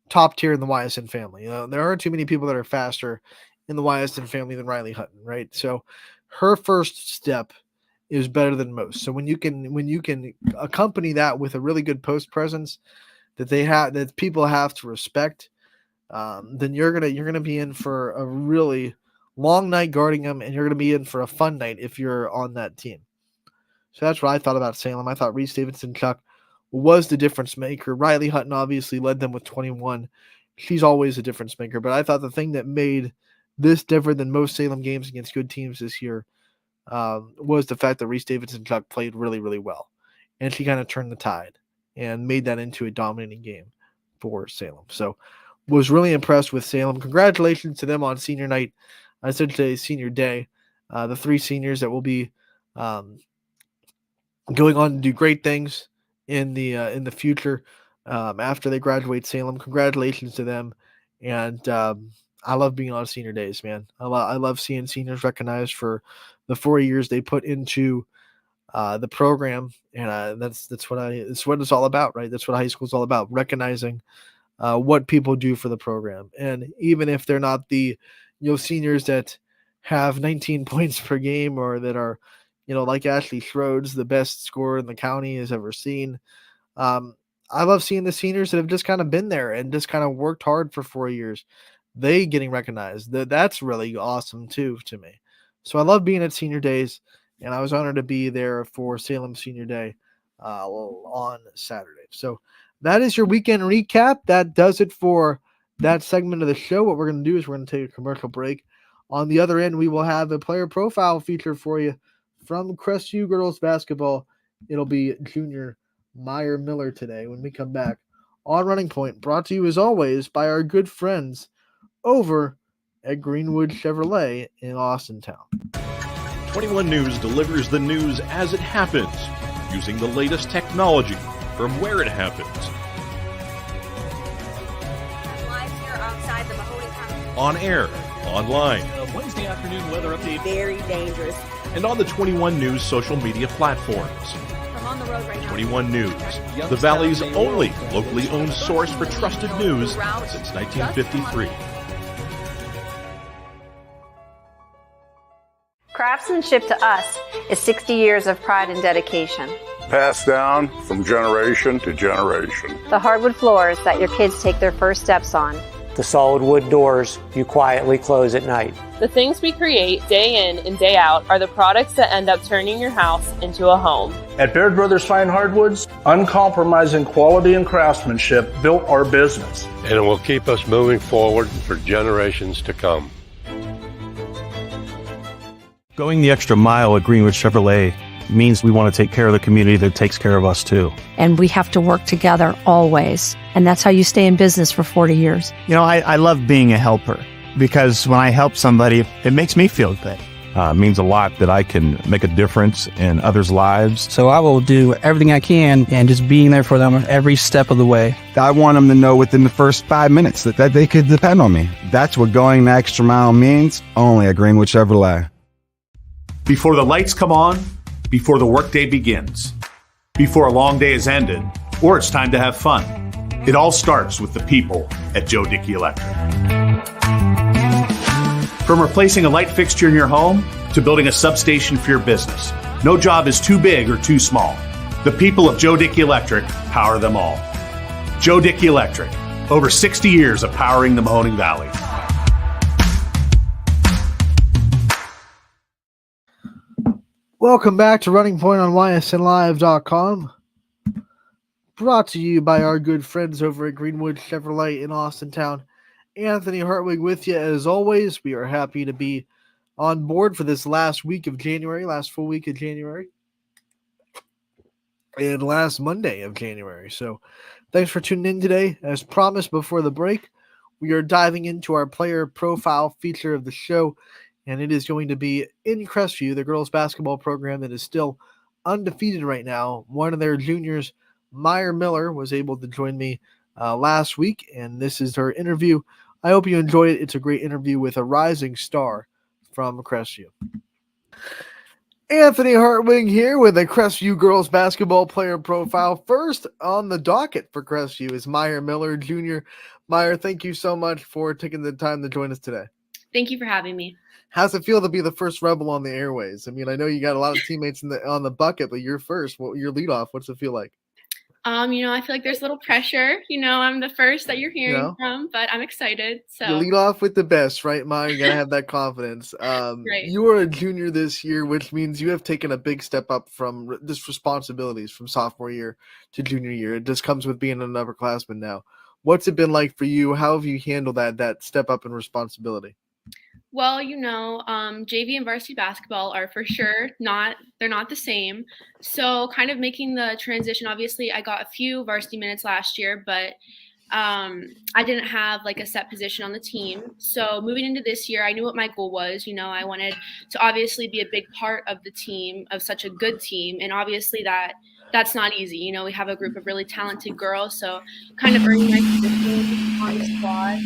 top tier in the Ysn family. There aren't too many people that are faster in the Ysn family than Riley Hutton, right? So her first step is better than most. So when you can accompany that with a really good post presence that people have to respect, then you're gonna be in for a really long night guarding them, and you're gonna be in for a fun night if you're on that team. So that's what I thought about Salem. I thought Reese Davidson Chuck was the difference maker. Riley Hutton obviously led them with 21. She's always a difference maker, but I thought the thing that made this different than most Salem games against good teams this year was the fact that Reese Davidson Chuck played really, really well. And she kind of turned the tide and made that into a dominating game for Salem. So was really impressed with Salem. Congratulations to them on senior night. I said today senior day. The 3 seniors that will be going on to do great things in the future after they graduate Salem. Congratulations to them. And I love being on senior days, man. I love seeing seniors recognized for the 4 years they put into the program, and that's what it's all about, right? That's what high school is all about: recognizing what people do for the program. And even if they're not the seniors that have 19 points per game, or that are like Ashley Schroeds, the best scorer in the county has ever seen. I love seeing the seniors that have just kind of been there and just kind of worked hard for 4 years. They getting recognized. That's really awesome too to me. So I love being at senior days, and I was honored to be there for Salem Senior Day on Saturday. So that is your weekend recap. That does it for that segment of the show. What we're going to do is we're going to take a commercial break. On the other end, we will have a player profile feature for you from Crestview Girls Basketball. It'll be Junior Meyer Miller today when we come back on Running Point, brought to you as always by our good friends over at Greenwood Chevrolet in Austintown. 21 News delivers the news as it happens, using the latest technology from where it happens. on air, online, Wednesday afternoon weather update. Very dangerous. and on the 21 News social media platforms. I'm on the road right now. 21 News, the Valley's only locally owned source for trusted news since 1953. Craftsmanship to us is 60 years of pride and dedication. Passed down from generation to generation. The hardwood floors that your kids take their first steps on. The solid wood doors you quietly close at night. The things we create day in and day out are the products that end up turning your house into a home. At Baird Brothers Fine Hardwoods, uncompromising quality and craftsmanship built our business. And it will keep us moving forward for generations to come. Going the extra mile at Greenwood Chevrolet means we want to take care of the community that takes care of us too. And we have to work together always. And that's how you stay in business for 40 years. You know, I love being a helper because when I help somebody, it makes me feel good. It means a lot that I can make a difference in others' lives. So I will do everything I can and just being there for them every step of the way. I want them to know within the first 5 minutes that they could depend on me. That's what going the extra mile means, only at Greenwood Chevrolet. Before the lights come on, before the workday begins, before a long day is ended, or it's time to have fun. It all starts with the people at Joe Dickey Electric. From replacing a light fixture in your home to building a substation for your business, no job is too big or too small. The people of Joe Dickey Electric power them all. Joe Dickey Electric, over 60 years of powering the Mahoning Valley. Welcome back to Running Point on ysnlive.com. Brought to you by our good friends over at Greenwood Chevrolet in Austintown. Anthony Hartwig with you as always. We are happy to be on board for this last week of January, last full week of January, and last Monday of January. So thanks for tuning in today. As promised before the break, we are diving into our player profile feature of the show. And it is going to be in Crestview, the girls basketball program that is still undefeated right now. One of their juniors, Meyer Miller, was able to join me last week, and this is her interview. I hope you enjoy it. It's a great interview with a rising star from Crestview. Anthony Hartwig here with a Crestview girls basketball player profile. First on the docket for Crestview is Meyer Miller Jr. Meyer, thank you so much for taking the time to join us today. Thank you for having me. How's it feel to be the first Rebel on the airways? I mean, I know you got a lot of teammates on the bucket, but you're first. Your leadoff, what's it feel like? I feel like there's a little pressure. I'm the first that you're hearing from, but I'm excited. So you lead off with the best, right, Maya? You gotta have that confidence. Right. You are a junior this year, which means you have taken a big step up from just responsibilities from sophomore year to junior year. It just comes with being an upperclassman now. What's it been like for you? How have you handled that step up in responsibility? Well, JV and varsity basketball are for sure they're not the same. So kind of making the transition, obviously I got a few varsity minutes last year, but I didn't have like a set position on the team. So moving into this year, I knew what my goal was. I wanted to obviously be a big part of the team, of such a good team. And obviously that's not easy. We have a group of really talented girls. So kind of earning my position on the squad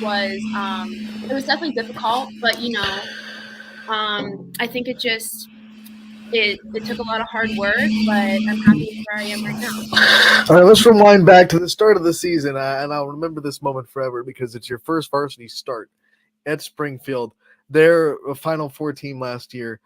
it was definitely difficult, but I think it took a lot of hard work, but I'm happy where I am right now. All right, let's rewind back to the start of the season, and I'll remember this moment forever because it's your first varsity start at Springfield. They're a Final Four team last year.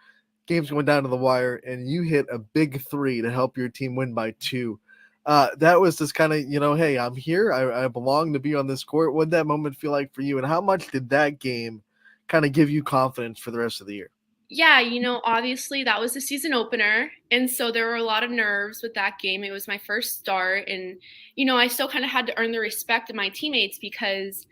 Games went down to the wire, and you hit a big three to help your team win by 2. That was just kind of, hey, I'm here. I belong to be on this court. What did that moment feel like for you? And how much did that game kind of give you confidence for the rest of the year? Yeah, obviously that was the season opener. And so there were a lot of nerves with that game. It was my first start. And, I still kind of had to earn the respect of my teammates because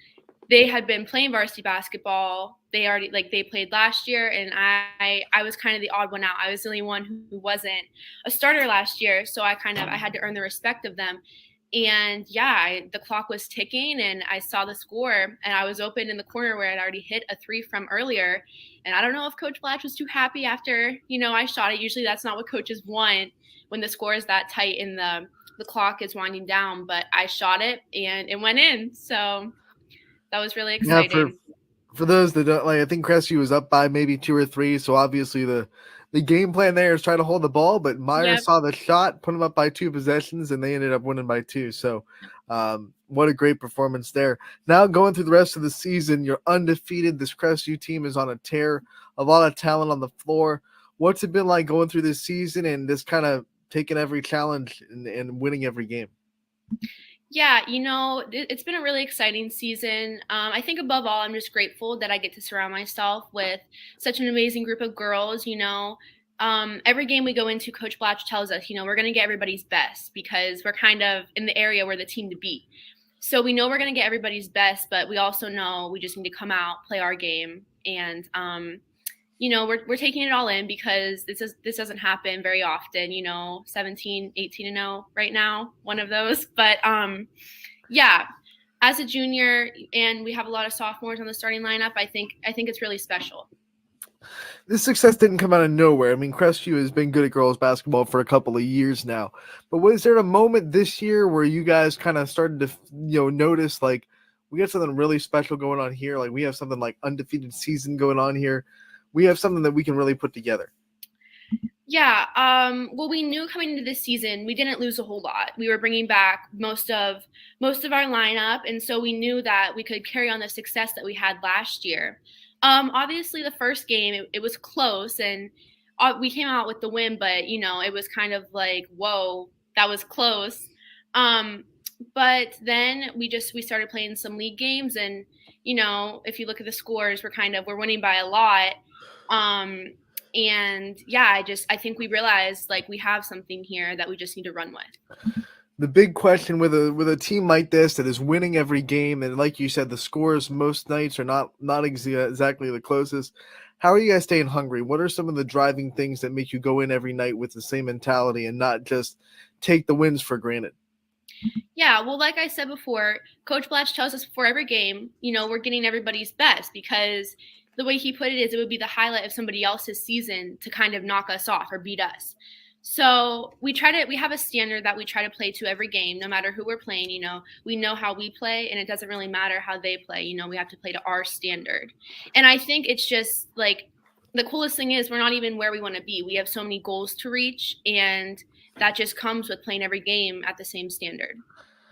they had been playing varsity basketball. They already they played last year, and I was kind of the odd one out. I was the only one who wasn't a starter last year, so I had to earn the respect of them. And the clock was ticking, and I saw the score, and I was open in the corner where I'd already hit a 3 from earlier. And I don't know if Coach Blatch was too happy after I shot it. Usually that's not what coaches want when the score is that tight and the clock is winding down. But I shot it, and it went in. So that was really Yeah, exciting. for those that don't, like, I think Crestview was up by maybe 2 or 3, so obviously the game plan there is try to hold the ball, but Meyer saw the shot, put them up by 2 possessions, and they ended up winning by 2. So, what a great performance there. Now going through the rest of the season, you're undefeated. This Crestview team is on a tear. A lot of talent on the floor. What's it been like going through this season and just kind of taking every challenge and winning every game? Yeah, it's been a really exciting season. I think above all, I'm just grateful that I get to surround myself with such an amazing group of girls. Every game we go into, Coach Blatch tells us, we're going to get everybody's best because we're kind of in the area where the team to beat. So we know we're going to get everybody's best, but we also know we just need to come out, play our game, and we're taking it all in because this doesn't happen very often, 17, 18-0 right now, one of those. But yeah, as a junior, and we have a lot of sophomores on the starting lineup, I think it's really special. This success didn't come out of nowhere. I mean, Crestview has been good at girls basketball for a couple of years now. But was there a moment this year where you guys kind of started to, notice like we got something really special going on here? Like we have something like undefeated season going on here. We have something that we can really put together. Yeah. Well, we knew coming into this season, we didn't lose a whole lot. We were bringing back most of our lineup. And so we knew that we could carry on the success that we had last year. Obviously the first game, it was close and we came out with the win, but it was kind of like, whoa, that was close. But then we started playing some league games and, if you look at the scores, we're winning by a lot. And yeah, I think we realized like we have something here that we just need to run with. The big question with a team like this that is winning every game, and like you said, the scores most nights are not exactly the closest. How are you guys staying hungry? What are some of the driving things that make you go in every night with the same mentality and not just take the wins for granted? Yeah, well, like I said before, Coach Blatch tells us before every game, we're getting everybody's best because the way he put it is it would be the highlight of somebody else's season to kind of knock us off or beat us. So we have a standard that we try to play to every game, no matter who we're playing. We know how we play and it doesn't really matter how they play. We have to play to our standard. And I think it's just like the coolest thing is we're not even where we want to be. We have so many goals to reach, and that just comes with playing every game at the same standard.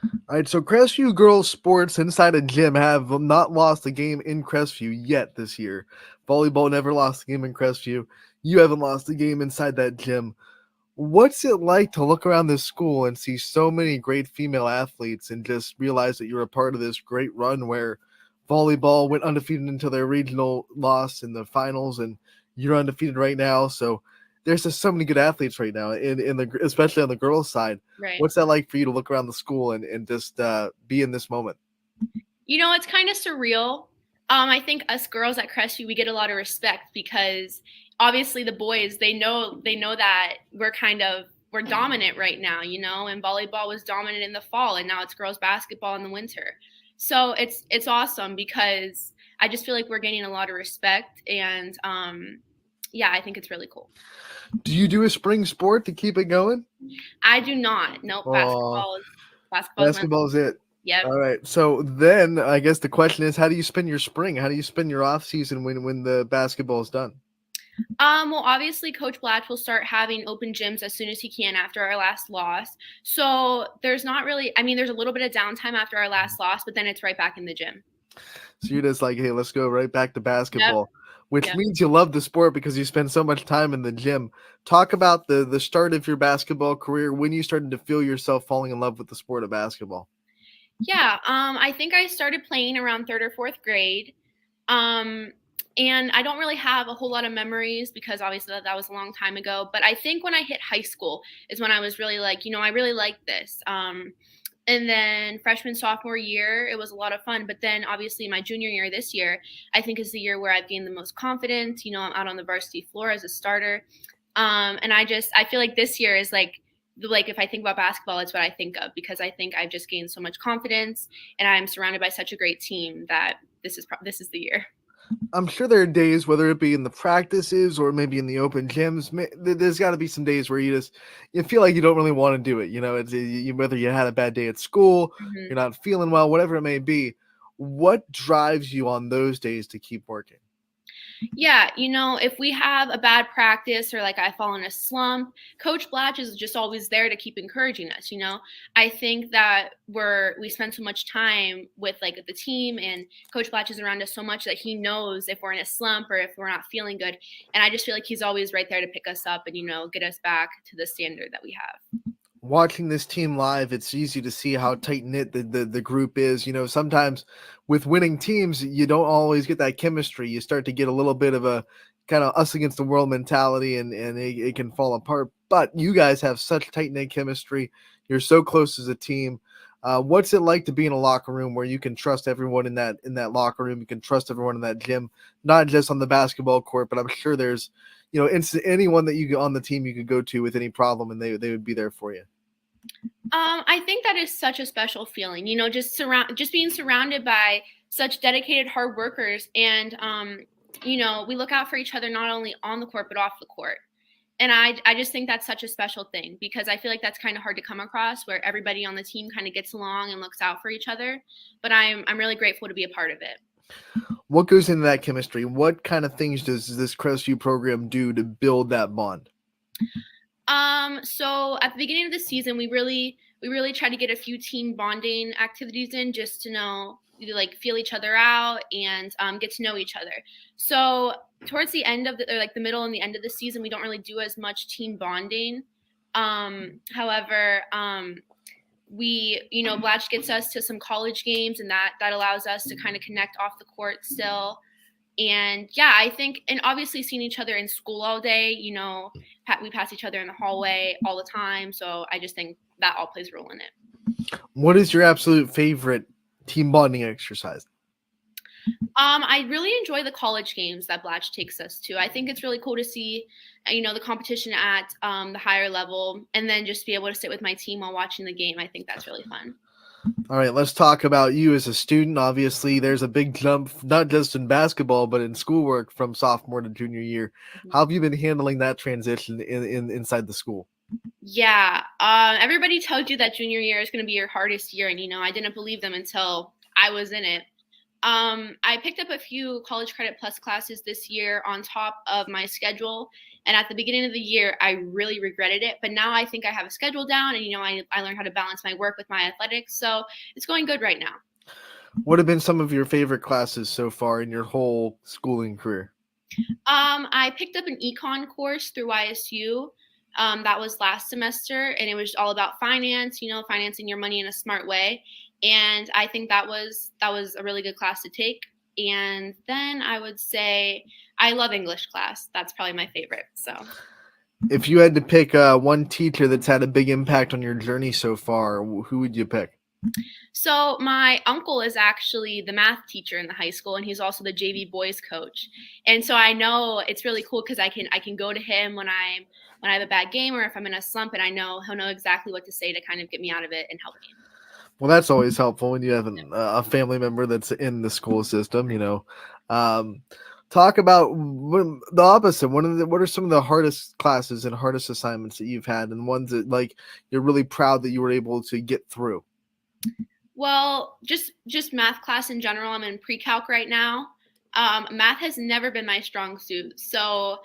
All right, so Crestview girls sports inside a gym have not lost a game in Crestview yet this year. Volleyball never lost a game in Crestview. You haven't lost a game inside that gym. What's it like to look around this school and see so many great female athletes and just realize that you're a part of this great run where volleyball went undefeated until their regional loss in the finals, and you're undefeated right now? So there's just so many good athletes right now, especially on the girls' side. Right. What's that like for you to look around the school and just be in this moment? It's kind of surreal. I think us girls at Crestview, we get a lot of respect because obviously the boys, they know that we're dominant right now, and volleyball was dominant in the fall and now it's girls basketball in the winter. So it's awesome because I just feel like we're gaining a lot of respect, and yeah, I think it's really cool. Do you do a spring sport to keep it going? I do not. Nope. Basketball is it. Yep. All right. So then I guess the question is, how do you spend your spring? How do you spend your off season when the basketball is done? Well, obviously Coach Blatch will start having open gyms as soon as he can after our last loss. So there's not really, there's a little bit of downtime after our last loss, but then it's right back in the gym. So you're just like, hey, let's go right back to basketball. Yep. Which means you love the sport because you spend so much time in the gym. Talk about the start of your basketball career, when you started to feel yourself falling in love with the sport of basketball. Yeah, I think I started playing around 3rd or 4th grade. And I don't really have a whole lot of memories because obviously that was a long time ago. But I think when I hit high school is when I was really like, I really like this. And then freshman, sophomore year, it was a lot of fun. But then obviously my junior year this year, I think is the year where I've gained the most confidence. I'm out on the varsity floor as a starter. And I feel like this year is like if I think about basketball, it's what I think of because I think I've just gained so much confidence and I'm surrounded by such a great team that this is the year. I'm sure there are days, whether it be in the practices or maybe in the open gyms, there's got to be some days where you feel like you don't really want to do it. It's whether you had a bad day at school, you're not feeling well, whatever it may be. What drives you on those days to keep working? Yeah, if we have a bad practice or like I fall in a slump, Coach Blatch is just always there to keep encouraging us. I think that we spend so much time with like the team, and Coach Blatch is around us so much that he knows if we're in a slump or if we're not feeling good. And I just feel like he's always right there to pick us up and get us back to the standard that we have. Watching this team live, it's easy to see how tight knit the group is. Sometimes with winning teams, you don't always get that chemistry. You start to get a little bit of a kind of us against the world mentality, and it can fall apart. But you guys have such tight knit chemistry. You're so close as a team. What's it like to be in a locker room where you can trust everyone in that locker room? You can trust everyone in that gym, not just on the basketball court, but I'm sure there's anyone that you on the team you could go to with any problem, and they would be there for you. I think that is such a special feeling, just being surrounded by such dedicated hard workers, and we look out for each other not only on the court but off the court. And I just think that's such a special thing, because I feel like that's kind of hard to come across, where everybody on the team kind of gets along and looks out for each other. But I'm really grateful to be a part of it. What goes into that chemistry? What kind of things does this CrestU program do to build that bond? So at the beginning of the season, we really tried to get a few team bonding activities in, just to feel each other out and get to know each other. So towards the end of the middle and the end of the season, we don't really do as much team bonding. However, Blatch gets us to some college games, and that allows us to kind of connect off the court still. And yeah, I think, and obviously seeing each other in school all day, we pass each other in the hallway all the time. So I just think that all plays a role in it. What is your absolute favorite team bonding exercise? I really enjoy the college games that Blatch takes us to. I think it's really cool to see, the competition at the higher level, and then just be able to sit with my team while watching the game. I think that's really fun. All right, let's talk about you as a student. Obviously, there's a big jump, not just in basketball, but in schoolwork from sophomore to junior year. How have you been handling that transition inside the school? Yeah, everybody tells you that junior year is going to be your hardest year, and I didn't believe them until I was in it. I picked up a few college credit plus classes this year on top of my schedule. And at the beginning of the year, I really regretted it. But now I think I have a schedule down, and, I learned how to balance my work with my athletics. So it's going good right now. What have been some of your favorite classes so far in your whole schooling career? I picked up an econ course through YSU. That was last semester, and it was all about finance, financing your money in a smart way. And I think that was a really good class to take. And then I would say I love English class. That's probably my favorite. So if you had to pick one teacher that's had a big impact on your journey so far, who would you pick? So my uncle is actually the math teacher in the high school, and he's also the JV boys coach. And so I know it's really cool because I can go to him when I have a bad game or if I'm in a slump, and I know he'll know exactly what to say to kind of get me out of it and help me. Well, that's always helpful when you have a family member that's in the school system, Talk about the opposite. What are some of the hardest classes and hardest assignments that you've had, and ones that you're really proud that you were able to get through? Well, just math class in general. I'm in pre-calc right now. Math has never been my strong suit. So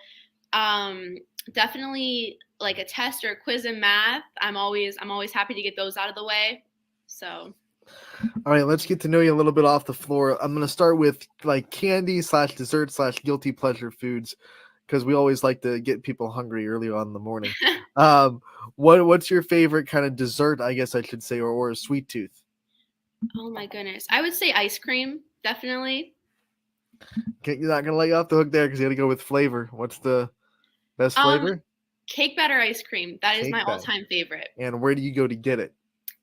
definitely like a test or a quiz in math. I'm always happy to get those out of the way. So, all right, let's get to know you a little bit off the floor. I'm going to start with candy / dessert / guilty pleasure foods, because we always like to get people hungry early on in the morning. What's your favorite kind of dessert, I guess I should say, or a sweet tooth? Oh my goodness. I would say ice cream, definitely. Okay, you're not going to let you off the hook there because you got to go with flavor. What's the best flavor? Cake batter ice cream. That is my all-time favorite. And where do you go to get it?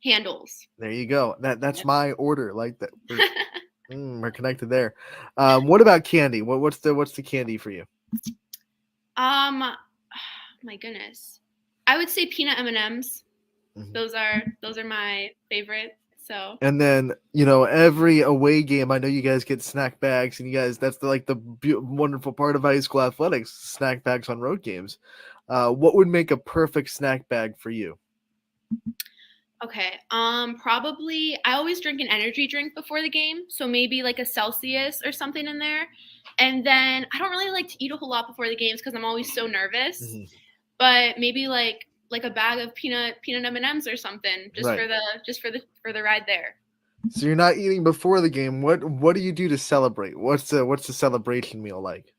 Handles. There you go. That's my order. Like that. We're connected there. What about candy? What's the candy for you? My goodness. I would say peanut M&Ms. Mm-hmm. Those are my favorite. So. And then every away game, I know you guys get snack bags, and you guys that's the wonderful part of high school athletics, snack bags on road games. What would make a perfect snack bag for you? Okay. Probably I always drink an energy drink before the game, so maybe like a Celsius or something in there. And then I don't really like to eat a whole lot before the games because I'm always so nervous. Mm-hmm. But maybe like a bag of peanut M&Ms or something just Right. for the ride there. So you're not eating before the game. What do you do to celebrate? What's the celebration meal like?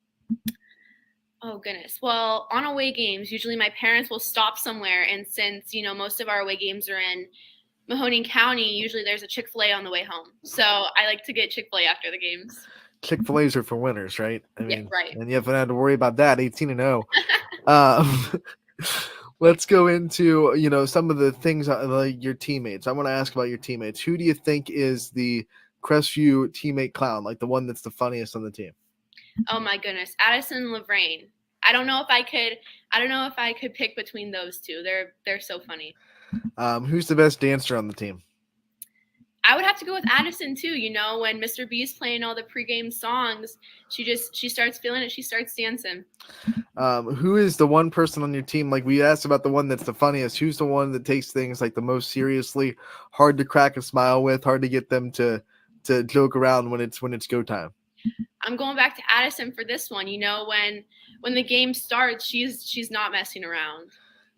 Oh goodness. Well, on away games, usually my parents will stop somewhere, and since most of our away games are in Mahoning County, usually there's a Chick-fil-A on the way home. So I like to get Chick-fil-A after the games. Chick-fil-A's are for winners, right? I mean, right. And you haven't had to worry about that. 18-0. Let's go into some of the things like your teammates. I want to ask about your teammates. Who do you think is the Crestview teammate clown, like the one that's the funniest on the team? Oh my goodness, Addison and Lavraine. I don't know if I could pick between those two. They're so funny. Who's the best dancer on the team? I would have to go with Addison too. When Mr. B's playing all the pregame songs, she starts feeling it. She starts dancing. Who is the one person on your team? Like we asked about the one that's the funniest. Who's the one that takes things like the most seriously, hard to crack a smile with, hard to get them to joke around when it's go time? I'm going back to Addison for this one. When the game starts, she's not messing around.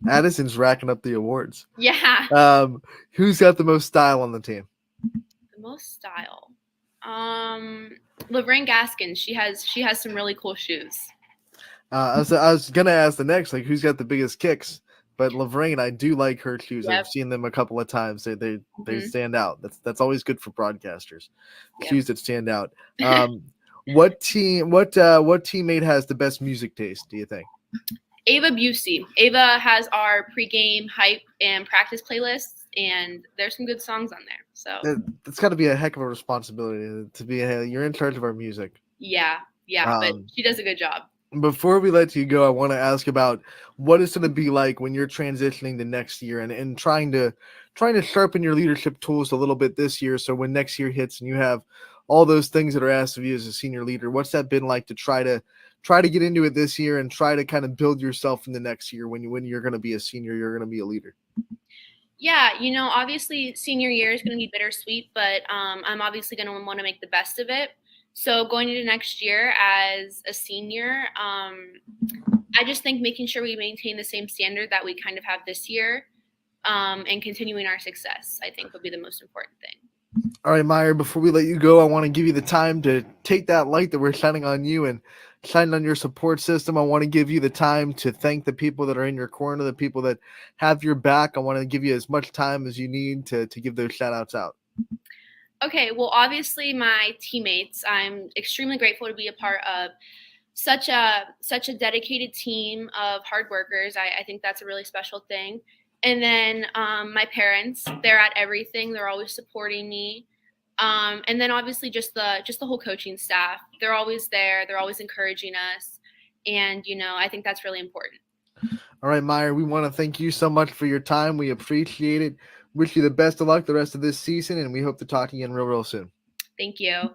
Addison's racking up the awards. Yeah. Who's got the most style on the team? The most style. Lavraine Gaskin. She has some really cool shoes. I was gonna ask the next, like who's got the biggest kicks, but Lavraine, I do like her shoes. Yep. I've seen them a couple of times. They stand out. That's always good for broadcasters. Yep. Shoes that stand out. What teammate has the best music taste, do you think? Ava Busey. Ava has our pregame hype and practice playlists, and there's some good songs on there. So that's got to be a heck of a responsibility to be. You're in charge of our music. Yeah, but she does a good job. Before we let you go, I want to ask about what it's going to be like when you're transitioning to next year and trying to sharpen your leadership tools a little bit this year. So when next year hits and you have all those things that are asked of you as a senior leader, what's that been like to try to get into it this year and try to kind of build yourself in the next year when you're going to be a senior, you're going to be a leader? Yeah, obviously senior year is going to be bittersweet, but I'm obviously going to want to make the best of it. So going into next year as a senior, I just think making sure we maintain the same standard that we kind of have this year and continuing our success, I think would be the most important thing. All right, Meyer, before we let you go, I want to give you the time to take that light that we're shining on you and shining on your support system. I want to give you the time to thank the people that are in your corner, the people that have your back. I want to give you as much time as you need to give those shout outs out. Okay, well, obviously my teammates, I'm extremely grateful to be a part of such a dedicated team of hard workers. I think that's a really special thing. And then my parents, they're at everything. They're always supporting me. And then obviously just the whole coaching staff. They're always there. They're always encouraging us. And, I think that's really important. All right, Meyer, we want to thank you so much for your time. We appreciate it. Wish you the best of luck the rest of this season, and we hope to talk to you again real soon. Thank you.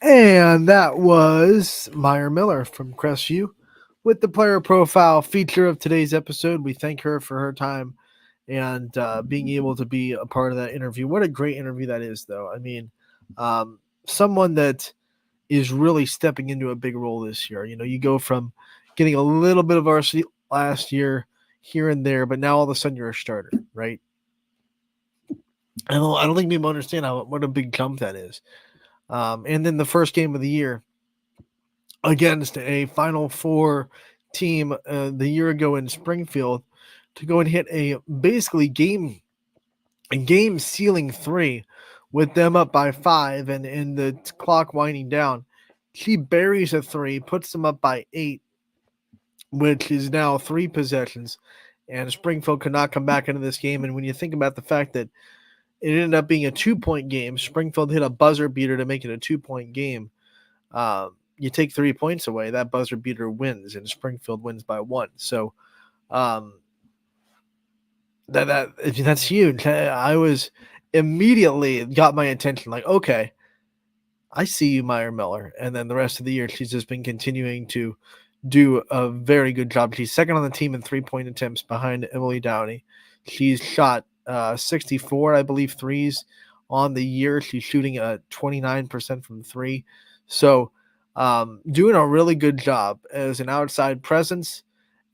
And that was Meyer Miller from Crestview with the player profile feature of today's episode. We thank her for her time and being able to be a part of that interview. What a great interview that is, though. I mean, someone that is really stepping into a big role this year. You go from getting a little bit of varsity last year here and there, but now all of a sudden you're a starter, right? I don't think people understand what a big jump that is. And then the first game of the year against a Final Four team the year ago in Springfield to go and hit a basically game sealing three with them up by 5 and the clock winding down. She buries a three, puts them up by 8, which is now 3 possessions, and Springfield could not come back into this game. And when you think about the fact that It ended up being a 2-point game. Springfield hit a buzzer beater to make it a 2-point game. You take 3 points away, that buzzer beater wins, and Springfield wins by 1. So that's huge. I was immediately got my attention. Like, okay, I see you, Meyer Miller. And then the rest of the year, she's just been continuing to do a very good job. She's second on the team in 3-point attempts behind Emily Downey. She's shot 64, I believe, threes on the year. She's shooting 29% from 3. So doing a really good job as an outside presence,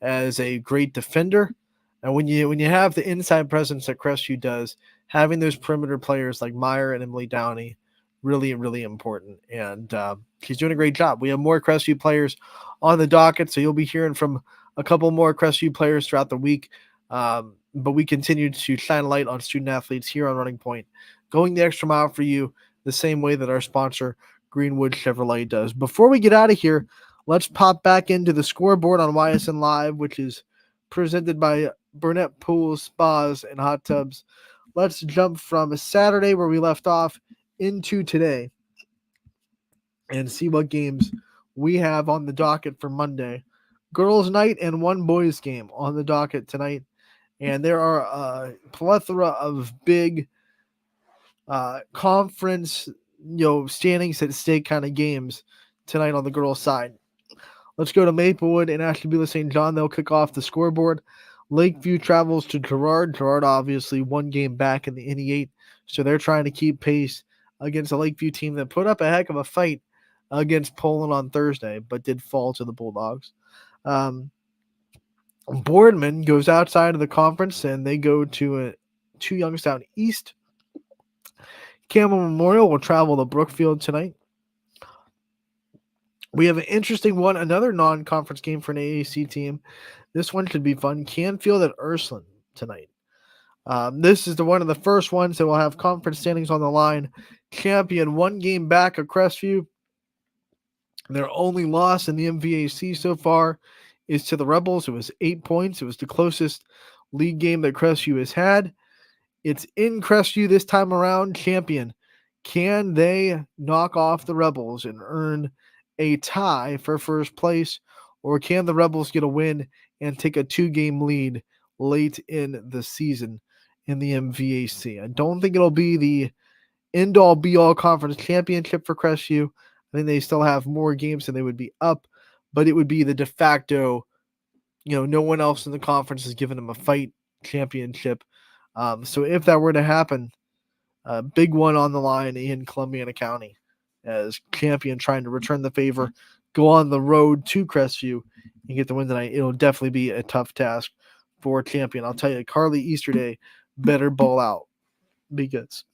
as a great defender. And when you have the inside presence that Crestview does, having those perimeter players like Meyer and Emily Downey, really, really important. And she's doing a great job. We have more Crestview players on the docket, so you'll be hearing from a couple more Crestview players throughout the week. But we continue to shine light on student athletes here on Running Point, going the extra mile for you the same way that our sponsor, Greenwood Chevrolet, does. Before we get out of here, let's pop back into the scoreboard on Ysn Live, which is presented by Burnett Pools, Spas, and Hot Tubs. Let's jump from Saturday, where we left off, into today and see what games we have on the docket for Monday. Girls' night and one boys' game on the docket tonight. And there are a plethora of big conference, standings at stake kind of games tonight on the girls' side. Let's go to Maplewood and Ashtabula St. John. They'll kick off the scoreboard. Lakeview travels to Girard. Girard obviously one game back in the NE8, so they're trying to keep pace against a Lakeview team that put up a heck of a fight against Poland on Thursday, but did fall to the Bulldogs. Boardman goes outside of the conference, and they go to Youngstown East. Campbell Memorial will travel to Brookfield tonight. We have an interesting one, another non-conference game for an AAC team. This one should be fun. Canfield at Ursuline tonight. This is one of the first ones that will have conference standings on the line. Champion one game back at Crestview. Their only loss in the MVAC so far is to the Rebels. It was 8 points. It was the closest league game that Crestview has had. It's in Crestview this time around. Champion, can they knock off the Rebels and earn a tie for first place, or can the Rebels get a win and take a 2-game lead late in the season in the MVAC? I don't think it'll be the end-all be-all conference championship for Crestview. I think they still have more games than they would be up, but it would be the de facto, no one else in the conference has given them a fight championship. So if that were to happen, a big one on the line in Columbiana County, as Champion trying to return the favor, go on the road to Crestview and get the win tonight. It'll definitely be a tough task for Champion. I'll tell you, Carly Easterday better ball out, because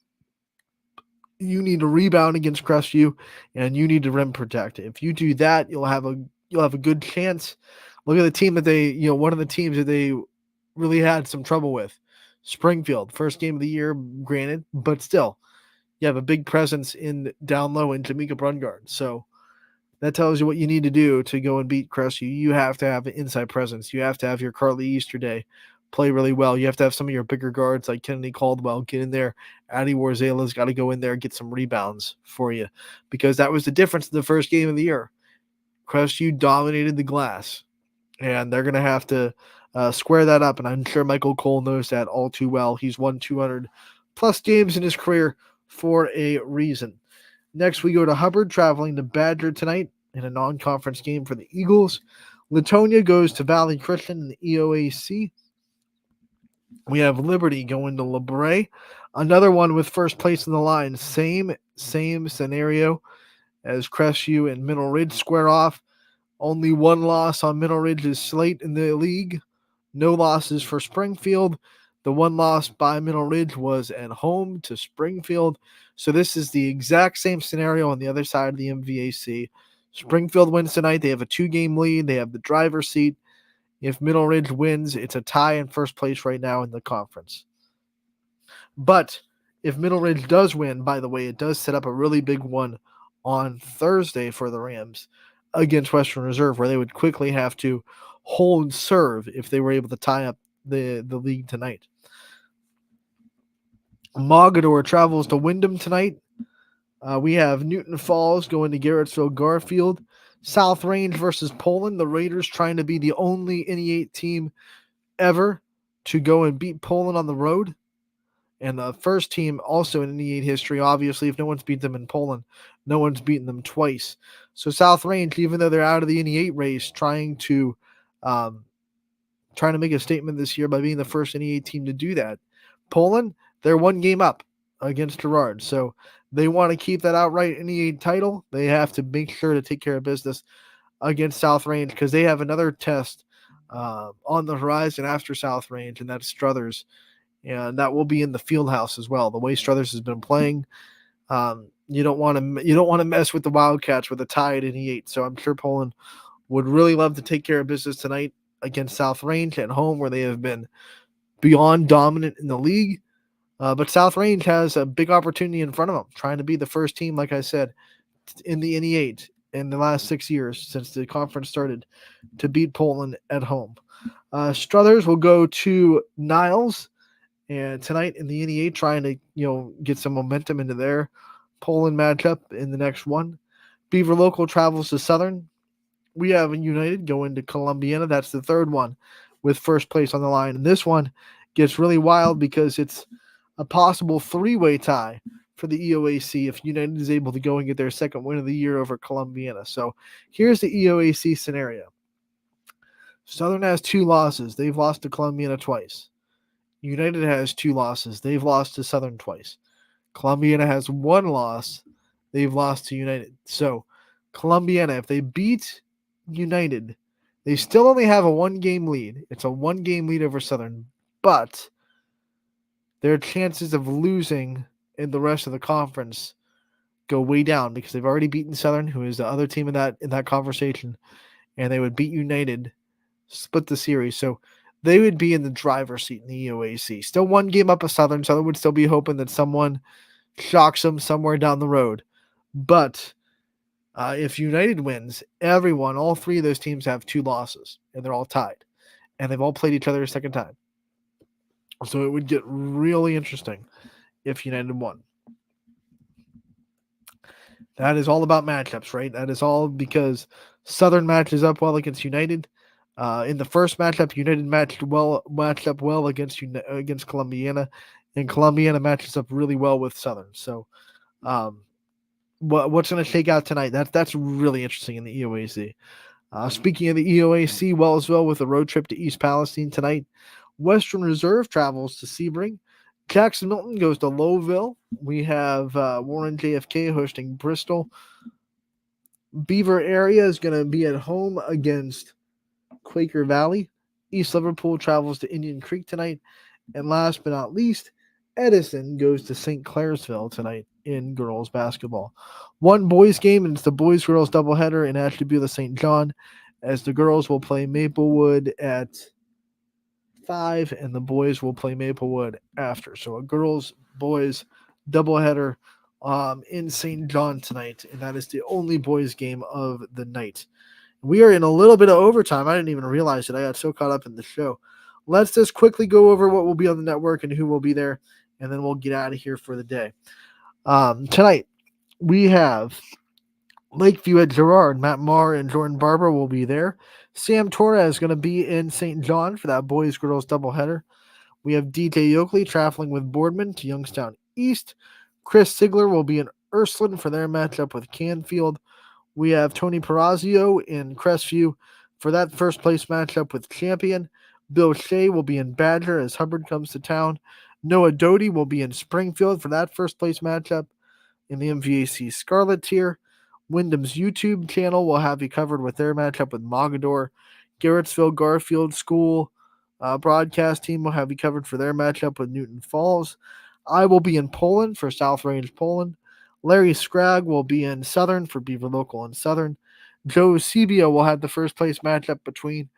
you need to rebound against Crestview and you need to rim protect. If you do that, you'll have a good chance. Look at the team that they, one of the teams that they really had some trouble with. Springfield, first game of the year, granted, but still, you have a big presence in down low in Jamaica Brungard. So that tells you what you need to do to go and beat Crestview. You have to have an inside presence. You have to have your Carly Easterday play really well. You have to have some of your bigger guards like Kennedy Caldwell get in there. Addie Warzela's got to go in there and get some rebounds for you, because that was the difference in the first game of the year. Crestview dominated the glass, and they're going to have to square that up, and I'm sure Michael Cole knows that all too well. He's won 200-plus games in his career for a reason. Next, we go to Hubbard, traveling to Badger tonight in a non-conference game for the Eagles. Latonia goes to Valley Christian in the EOAC. We have Liberty going to LeBray. Another one with first place in the line. Same scenario as Crestview and Middle Ridge square off. Only one loss on Middle Ridge's slate in the league. No losses for Springfield. The one loss by Middle Ridge was at home to Springfield. So this is the exact same scenario on the other side of the MVAC. Springfield wins tonight. They have a 2-game lead. They have the driver's seat. If Middle Ridge wins, it's a tie in first place right now in the conference. But if Middle Ridge does win, by the way, it does set up a really big one on Thursday for the Rams against Western Reserve, where they would quickly have to hold serve if they were able to tie up the league tonight. Mogador travels to Wyndham tonight. We have Newton Falls going to Garrettsville Garfield. South Range versus Poland. The Raiders trying to be the only NE8 team ever to go and beat Poland on the road. And the first team also in NE8 history, obviously, if no one's beat them in Poland, no one's beaten them twice. So South Range, even though they're out of the NE8 race, trying to make a statement this year by being the first NE8 team to do that. Poland, they're one game up against Gerard. So they want to keep that outright NE8 title. They have to make sure to take care of business against South Range because they have another test on the horizon after South Range, and that's Struthers. And that will be in the field house as well. The way Struthers has been playing, you don't want to mess with the Wildcats with a tie at NE8. So I'm sure Poland would really love to take care of business tonight against South Range at home, where they have been beyond dominant in the league. But South Range has a big opportunity in front of them, trying to be the first team, like I said, in the NE8 in the last 6 years since the conference started to beat Poland at home. Struthers will go to Niles and tonight in the NE8, trying to get some momentum into their Poland matchup in the next one. Beaver Local travels to Southern. We have United going to Columbiana. That's the third one with first place on the line. And this one gets really wild because it's a possible three-way tie for the EOAC if United is able to go and get their second win of the year over Columbiana. So here's the EOAC scenario. Southern has 2 losses. They've lost to Columbiana twice. United has 2 losses. They've lost to Southern twice. Columbiana has 1 loss. They've lost to United. So Columbiana, if they beat United, they still only have a 1-game lead. It's a 1-game lead over Southern, but their chances of losing in the rest of the conference go way down because they've already beaten Southern, who is the other team in that conversation, and they would beat United, split the series. So they would be in the driver's seat in the EOAC. Still 1 game up of Southern. Southern would still be hoping that someone shocks them somewhere down the road. But if United wins, all 3 of those teams have 2 losses, and they're all tied. And they've all played each other a second time. So it would get really interesting if United won. That is all about matchups, right? That is all because Southern matches up well against United. In the first matchup, United matched up well against Columbiana, and Columbiana matches up really well with Southern. So what's going to shake out tonight? That's really interesting in the EOAC. Speaking of the EOAC, Wellsville with a road trip to East Palestine tonight. Western Reserve travels to Sebring. Jackson Milton goes to Lowville. We have Warren JFK hosting Bristol. Beaver area is going to be at home against Quaker Valley. East Liverpool travels to Indian Creek tonight. And last but not least, Edison goes to St. Clairsville tonight in girls basketball. 1 boys game, and it's the boys-girls doubleheader in Ashtabula St. John, as the girls will play Maplewood at 5, and the boys will play Maplewood after. So a girls-boys doubleheader in St. John tonight, and that is the only boys game of the night. We are in a little bit of overtime. I didn't even realize it. I got so caught up in the show. Let's just quickly go over what will be on the network and who will be there, and then we'll get out of here for the day. Tonight, we have Lakeview at Girard. Matt Marr and Jordan Barber will be there. Sam Torres is going to be in St. John for that boys-girls doubleheader. We have DJ Yoakley traveling with Boardman to Youngstown East. Chris Sigler will be in Ursuline for their matchup with Canfield. We have Tony Perazio in Crestview for that first-place matchup with Champion. Bill Shea will be in Badger as Hubbard comes to town. Noah Doty will be in Springfield for that first-place matchup in the MVAC Scarlet tier. Wyndham's YouTube channel will have you covered with their matchup with Mogador. Garrettsville Garfield School broadcast team will have you covered for their matchup with Newton Falls. I will be in Poland for South Range Poland. Larry Scragg will be in Southern for Beaver Local and Southern. Joe Sebia will have the first place matchup between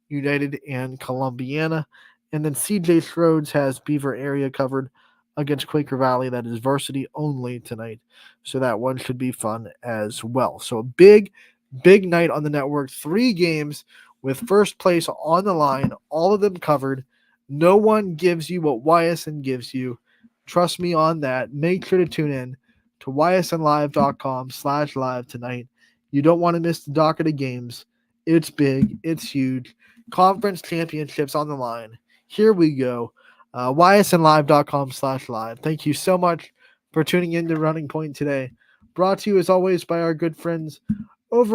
United and Columbiana. And then CJ Schroeds has Beaver area covered against Quaker Valley. That is varsity only tonight. So that one should be fun as well. So a big night on the network. 3 games with first place on the line. All of them covered. No one gives you what Ysn gives you. Trust me on that. Make sure to tune in to ysnlive.com/live tonight. You don't want to miss the docket of games. It's big. It's huge. Conference championships on the line. Here we go. ysnlive.com/live. Thank you so much for tuning in to Running Point today. Brought to you as always by our good friends over